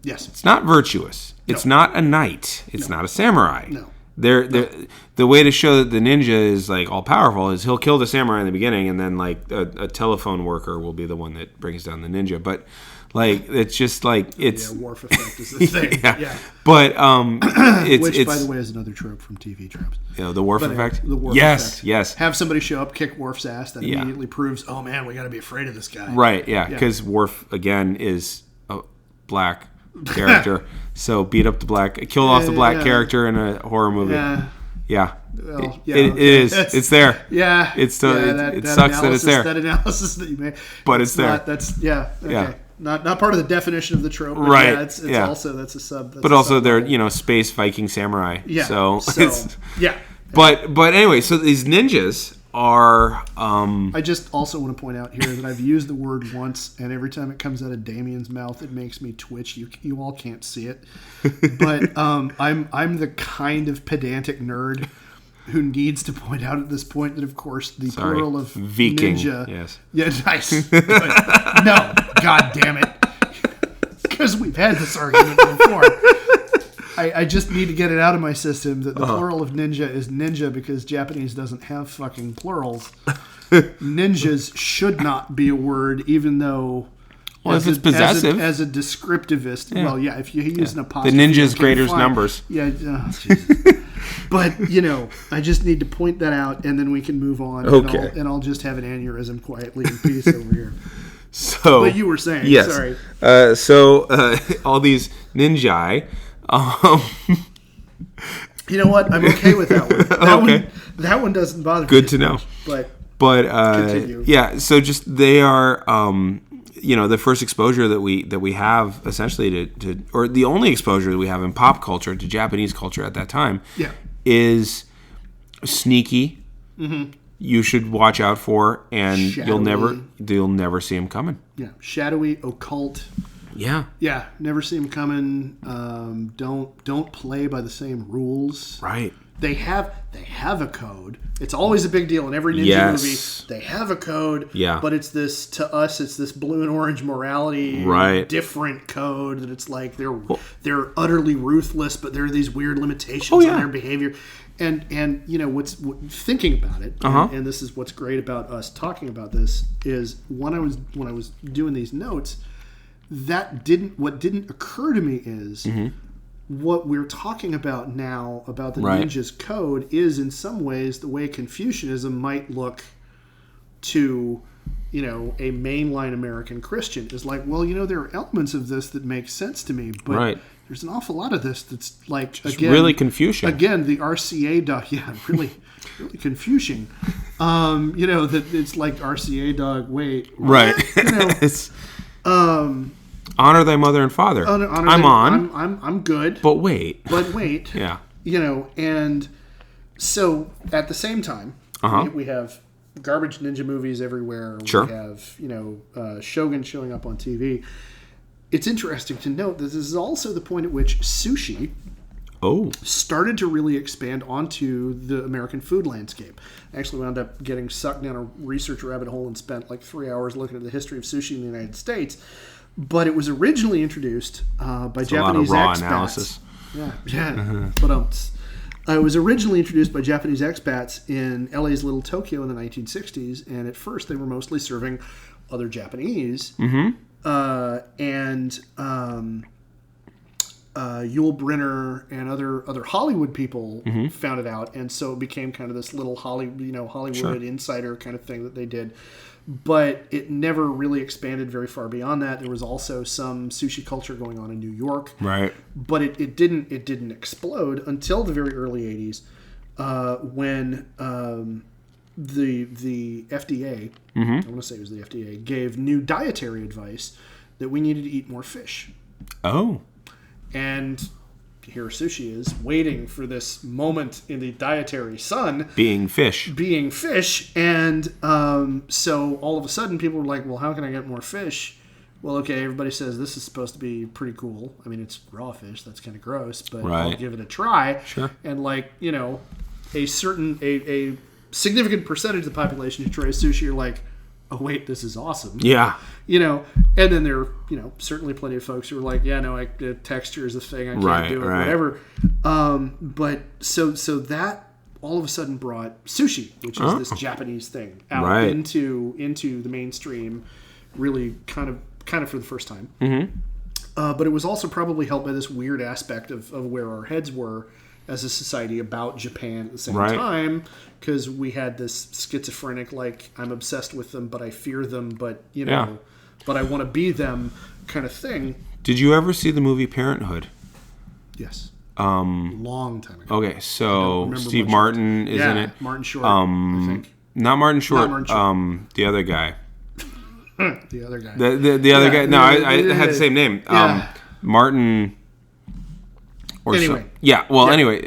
[SPEAKER 1] Yes.
[SPEAKER 2] It's not virtuous. It's not a knight. It's not a samurai.
[SPEAKER 1] No.
[SPEAKER 2] The way to show that the ninja is like all powerful is he'll kill the samurai in the beginning, and then like a telephone worker will be the one that brings down the ninja. But like it's just like it's
[SPEAKER 1] Worf effect is the thing. Yeah.
[SPEAKER 2] But
[SPEAKER 1] which by the way is another trope from TV tropes.
[SPEAKER 2] You know, the Worf effect.
[SPEAKER 1] The Worf
[SPEAKER 2] effect.
[SPEAKER 1] Yes.
[SPEAKER 2] Yes.
[SPEAKER 1] Have somebody show up, kick Worf's ass. That immediately proves, oh man, we got to be afraid of this guy.
[SPEAKER 2] Right. Yeah. Because Worf again is a black character, so beat up the kill off the black character in a horror movie. Yeah.
[SPEAKER 1] Well,
[SPEAKER 2] it is. It's there.
[SPEAKER 1] Yeah.
[SPEAKER 2] It's still. It sucks that it's there.
[SPEAKER 1] That analysis that you made,
[SPEAKER 2] but it's there.
[SPEAKER 1] That's Okay. Not part of the definition of the trope. But
[SPEAKER 2] right.
[SPEAKER 1] It's also that's a sub. That's
[SPEAKER 2] but also they're space Viking samurai.
[SPEAKER 1] Yeah.
[SPEAKER 2] So it's,
[SPEAKER 1] yeah.
[SPEAKER 2] But anyway, so these ninjas are.
[SPEAKER 1] I just also want to point out here that I've used the word once, and every time it comes out of Damien's mouth, it makes me twitch. You all can't see it, but I'm the kind of pedantic nerd who needs to point out at this point that, of course, the plural of
[SPEAKER 2] Viking.
[SPEAKER 1] Ninja.
[SPEAKER 2] Yes.
[SPEAKER 1] Yeah, nice. But no, God damn it, because we've had this argument before. I just need to get it out of my system that the plural of ninja is ninja because Japanese doesn't have fucking plurals. Ninjas should not be a word, even though...
[SPEAKER 2] Well, if it's possessive.
[SPEAKER 1] As a descriptivist, if you use an apostrophe...
[SPEAKER 2] The ninja's greater's numbers.
[SPEAKER 1] Yeah, Jesus. But, I just need to point that out, and then we can move on.
[SPEAKER 2] Okay.
[SPEAKER 1] And I'll just have an aneurysm quietly in peace over here.
[SPEAKER 2] So...
[SPEAKER 1] But you were saying,
[SPEAKER 2] yes.
[SPEAKER 1] Sorry.
[SPEAKER 2] All these ninja...
[SPEAKER 1] You know what? I'm okay with that one. That one doesn't bother me.
[SPEAKER 2] Good to know.
[SPEAKER 1] But
[SPEAKER 2] continue. Yeah. So just they are, the first exposure that we have essentially to or the only exposure that we have in pop culture to Japanese culture at that time.
[SPEAKER 1] Yeah.
[SPEAKER 2] Is sneaky.
[SPEAKER 1] Mm-hmm.
[SPEAKER 2] You should watch out for, and
[SPEAKER 1] shadowy.
[SPEAKER 2] you'll never see him coming.
[SPEAKER 1] Yeah. Shadowy, occult.
[SPEAKER 2] Yeah.
[SPEAKER 1] Yeah, never see them coming. Don't play by the same rules.
[SPEAKER 2] Right.
[SPEAKER 1] They have a code. It's always a big deal in every ninja movie. They have a code.
[SPEAKER 2] Yeah.
[SPEAKER 1] But it's this blue and orange morality.
[SPEAKER 2] Right.
[SPEAKER 1] Different code that it's like they're utterly ruthless, but there are these weird limitations on their behavior. And thinking about it, and this is what's great about us talking about this is when I was doing these notes. What didn't occur to me is what we're talking about now about the ninja's code is in some ways the way Confucianism might look to a mainline American Christian is like, well, there are elements of this that make sense to me, but there's an awful lot of this that's like
[SPEAKER 2] really Confucian.
[SPEAKER 1] Again, the RCA dog, really Confucian. That it's like RCA dog. Wait,
[SPEAKER 2] right? It's. Honor thy mother and father.
[SPEAKER 1] I'm good.
[SPEAKER 2] But wait.
[SPEAKER 1] Yeah. And so at the same time, we have garbage ninja movies everywhere.
[SPEAKER 2] Sure.
[SPEAKER 1] We have, Shogun showing up on TV. It's interesting to note that this is also the point at which sushi started to really expand onto the American food landscape. I actually wound up getting sucked down a research rabbit hole and spent like 3 hours looking at the history of sushi in the United States. But it was originally introduced by Japanese expats.
[SPEAKER 2] Analysis.
[SPEAKER 1] Yeah. But it was originally introduced by Japanese expats in LA's Little Tokyo in the 1960s, and at first they were mostly serving other Japanese. And Yul Brynner and other Hollywood people found it out, and so it became kind of this little Hollywood insider kind of thing that they did. But it never really expanded very far beyond that. There was also some sushi culture going on in New York,
[SPEAKER 2] right?
[SPEAKER 1] But it didn't explode until the very early '80s, when the FDA, I want to say it was the FDA, gave new dietary advice that we needed to eat more fish.
[SPEAKER 2] Oh.
[SPEAKER 1] And here sushi is, waiting for this moment in the dietary sun.
[SPEAKER 2] Being fish.
[SPEAKER 1] And so all of a sudden people were like, well, how can I get more fish? Well, okay, everybody says this is supposed to be pretty cool. I mean, it's raw fish. That's kind of gross, but I'll give it a try.
[SPEAKER 2] Sure.
[SPEAKER 1] And a significant percentage of the population who tries sushi are like, oh, wait, this is awesome.
[SPEAKER 2] Yeah.
[SPEAKER 1] And then there are, certainly plenty of folks who are like, yeah, no, the texture is a thing. I can't do it, whatever. But so that all of a sudden brought sushi, which is this Japanese thing, out into the mainstream, really kind of for the first time. But it was also probably helped by this weird aspect of where our heads were as a society about Japan at the same time, because we had this schizophrenic, like, I'm obsessed with them, but I fear them, but, but I want to be them kind of thing.
[SPEAKER 2] Did you ever see the movie Parenthood?
[SPEAKER 1] Yes. Long time ago.
[SPEAKER 2] Okay, so Steve Martin is in it.
[SPEAKER 1] Martin Short, I think.
[SPEAKER 2] Not Martin Short. The other guy.
[SPEAKER 1] The other guy.
[SPEAKER 2] The other guy. No, I had the same name. Martin...
[SPEAKER 1] Anyway.
[SPEAKER 2] Anyway,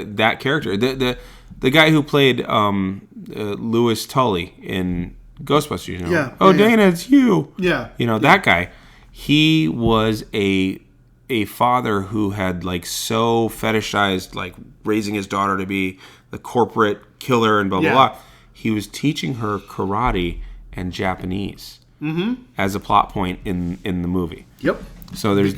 [SPEAKER 2] that character, the guy who played Louis Tully in Ghostbusters, Dana, it's you.
[SPEAKER 1] Yeah.
[SPEAKER 2] That guy. He was a father who had so fetishized raising his daughter to be the corporate killer and blah blah blah. He was teaching her karate and Japanese as a plot point in the movie.
[SPEAKER 1] Yep.
[SPEAKER 2] So there's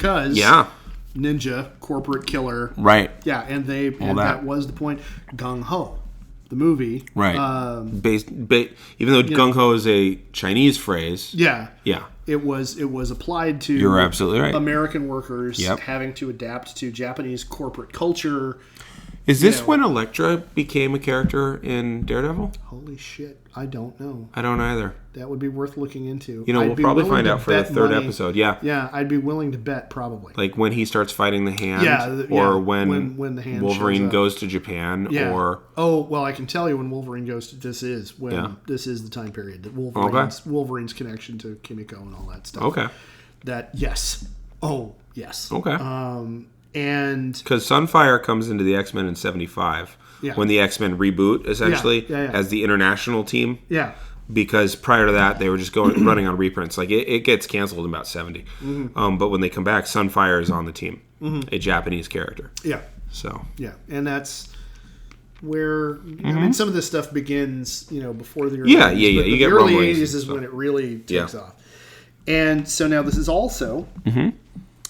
[SPEAKER 1] ninja, corporate killer.
[SPEAKER 2] Right.
[SPEAKER 1] Yeah, and that was the point. Gung Ho, the movie.
[SPEAKER 2] Right. Even though Gung Ho is a Chinese phrase.
[SPEAKER 1] Yeah.
[SPEAKER 2] Yeah.
[SPEAKER 1] It was applied to
[SPEAKER 2] You're absolutely right.
[SPEAKER 1] American workers having to adapt to Japanese corporate culture.
[SPEAKER 2] Is this when Elektra became a character in Daredevil?
[SPEAKER 1] Holy shit. I don't know.
[SPEAKER 2] I don't either.
[SPEAKER 1] That would be worth looking into.
[SPEAKER 2] We'll probably find out for the third episode. Yeah.
[SPEAKER 1] Yeah, I'd be willing to bet probably.
[SPEAKER 2] Like when he starts fighting the Hand, or when
[SPEAKER 1] the Hand
[SPEAKER 2] Wolverine goes to Japan, or
[SPEAKER 1] I can tell you when Wolverine goes to this is the time period that Wolverine's connection to Kimiko and all that stuff.
[SPEAKER 2] Okay.
[SPEAKER 1] That yes. Oh yes.
[SPEAKER 2] Okay.
[SPEAKER 1] And
[SPEAKER 2] because Sunfire comes into the X-Men in '75 when the X-Men reboot essentially as the international team.
[SPEAKER 1] Yeah.
[SPEAKER 2] Because prior to that, they were just running on reprints. Like it gets canceled in about 70. But when they come back, Sunfire is on the team, a Japanese character.
[SPEAKER 1] Yeah.
[SPEAKER 2] So
[SPEAKER 1] and that's where I mean some of this stuff begins. Before the early 80s.
[SPEAKER 2] You get
[SPEAKER 1] the early
[SPEAKER 2] rumblings
[SPEAKER 1] 80s is when it really takes off. And so now this is also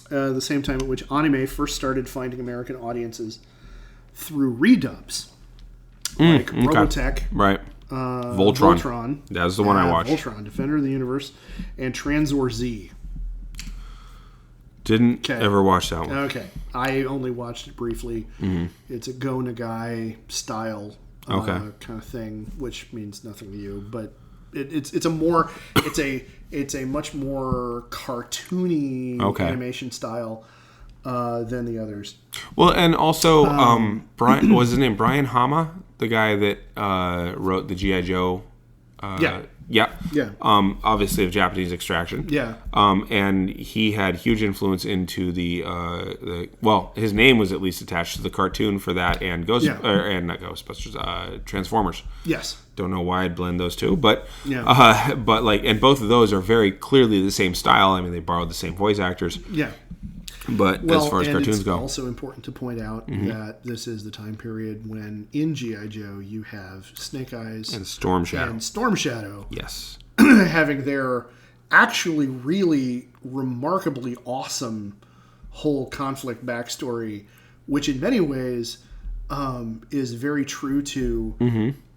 [SPEAKER 1] the same time at which anime first started finding American audiences through redubs, like Robotech,
[SPEAKER 2] right? Voltron. That was the one I watched.
[SPEAKER 1] Voltron, Defender of the Universe, and Transor Z.
[SPEAKER 2] Didn't ever watch that one.
[SPEAKER 1] Okay. I only watched it briefly. It's a Go Nagai style kind of thing, which means nothing to you, but it's a much more cartoony animation style than the others. Well,
[SPEAKER 2] and also Brian was his name Brian Hama, the guy that wrote the G.I. Joe. Obviously of Japanese extraction. Yeah. And he had huge influence into the his name was at least attached to the cartoon for that and and not Ghostbusters, Transformers.
[SPEAKER 1] Yes.
[SPEAKER 2] Don't know why I'd blend those two, but and both of those are very clearly the same style. I mean, they borrowed the same voice actors. Yeah. But as far as cartoons go,
[SPEAKER 1] it's also important to point out that this is the time period when in G.I. Joe you have Snake Eyes
[SPEAKER 2] and Storm
[SPEAKER 1] Shadow.
[SPEAKER 2] Yes.
[SPEAKER 1] Having their actually really remarkably awesome whole conflict backstory which in many ways is very true to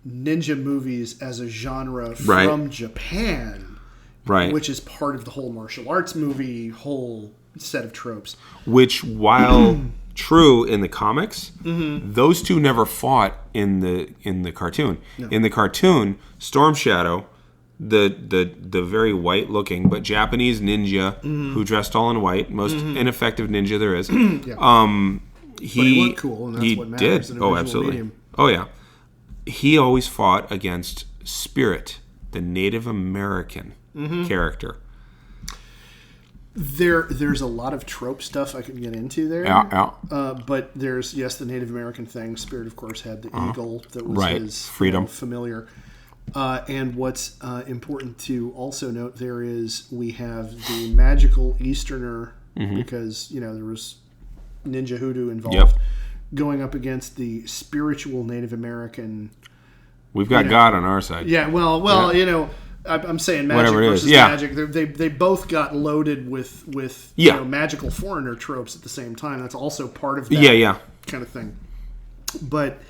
[SPEAKER 1] ninja movies as a genre from Japan, which is part of the whole martial arts movie whole set of tropes.
[SPEAKER 2] Which, while true in the comics, those two never fought in the cartoon. No. In the cartoon, Storm Shadow, the very white looking but Japanese ninja who dressed all in white, most ineffective ninja there is.
[SPEAKER 1] He looked cool, and that's what matters in a visual
[SPEAKER 2] absolutely
[SPEAKER 1] medium.
[SPEAKER 2] Oh yeah, he always fought against Spirit, the Native American character.
[SPEAKER 1] There's a lot of trope stuff I could get into there. But there's, the Native American thing. Spirit, of course, had the eagle that was his
[SPEAKER 2] freedom
[SPEAKER 1] familiar. And what's important to also note there is we have the magical Easterner, because, there was ninja hoodoo involved, going up against the spiritual Native American.
[SPEAKER 2] We've got God on our side.
[SPEAKER 1] Yeah, I'm saying magic versus magic. They both got loaded with magical foreigner tropes at the same time. That's also part of that kind of thing. But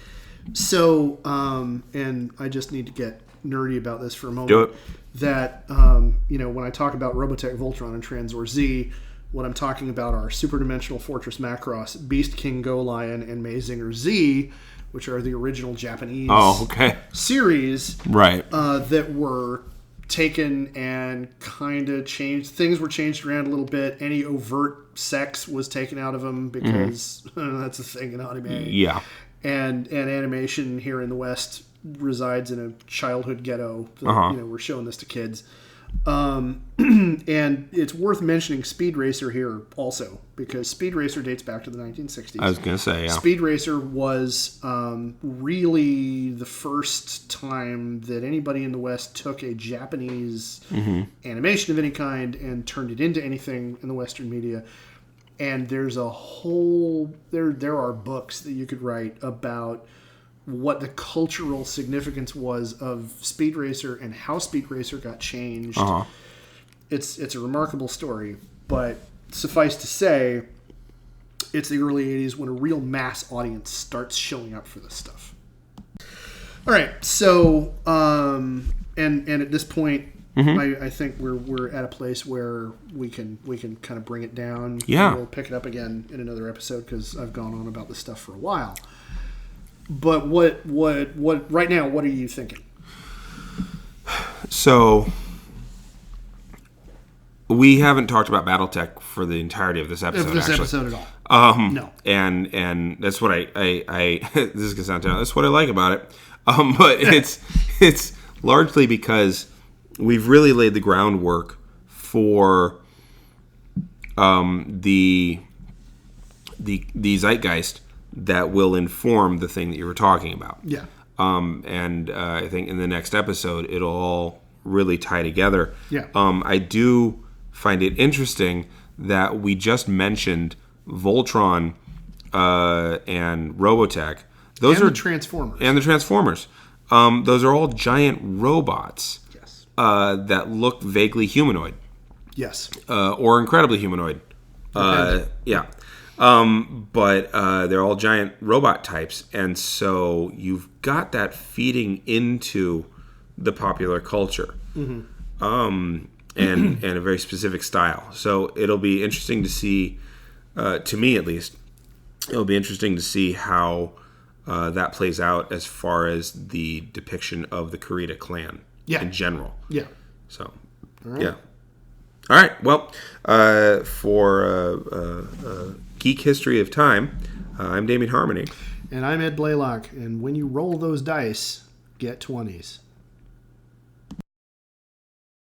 [SPEAKER 1] so, and I just need to get nerdy about this for a moment.
[SPEAKER 2] Do it.
[SPEAKER 1] That when I talk about Robotech, Voltron, and Tranzor Z, what I'm talking about are Super Dimensional Fortress Macross, Beast King Go Lion, and Mazinger Z, which are the original Japanese series, that were taken and kind of changed. Things were changed around a little bit. Any overt sex was taken out of them because that's a thing in anime.
[SPEAKER 2] Yeah,
[SPEAKER 1] and animation here in the West resides in a childhood ghetto. That, we're showing this to kids. And it's worth mentioning Speed Racer here also, because Speed Racer dates back to the 1960s.
[SPEAKER 2] I was going to say,
[SPEAKER 1] Speed Racer was really the first time that anybody in the West took a Japanese animation of any kind and turned it into anything in the Western media. And there's a whole... There are books that you could write about what the cultural significance was of Speed Racer and how Speed Racer got changed. It's a remarkable story, but suffice to say, it's the early 80s when a real mass audience starts showing up for this stuff. All right, so and at this point, I think we're at a place where we can kind of bring it down.
[SPEAKER 2] Yeah,
[SPEAKER 1] we'll pick it up again in another episode because I've gone on about this stuff for a while. But what right now, what are you thinking?
[SPEAKER 2] So we haven't talked about Battletech for the entirety of this episode.
[SPEAKER 1] Episode at all? No.
[SPEAKER 2] And that's what I this is gonna sound terrible. That's what I like about it. But it's largely because we've really laid the groundwork for the zeitgeist that will inform the thing that you were talking about.
[SPEAKER 1] Yeah.
[SPEAKER 2] And I think in the next episode, it'll all really tie together.
[SPEAKER 1] Yeah.
[SPEAKER 2] I do find it interesting that we just mentioned Voltron and Robotech. Those are
[SPEAKER 1] the Transformers.
[SPEAKER 2] And the Transformers. Those are all giant robots.
[SPEAKER 1] Yes.
[SPEAKER 2] That look vaguely humanoid.
[SPEAKER 1] Yes.
[SPEAKER 2] Or incredibly humanoid. Yeah. But they're all giant robot types, and so you've got that feeding into the popular culture, and a very specific style. So it'll be interesting to see, to me at least, it'll be interesting to see how that plays out as far as the depiction of the Kurita clan in general.
[SPEAKER 1] Yeah.
[SPEAKER 2] So, yeah. All right. Well, for Geek History of Time, I'm Damien Harmony.
[SPEAKER 1] And I'm Ed Blaylock. And when you roll those dice, get 20s.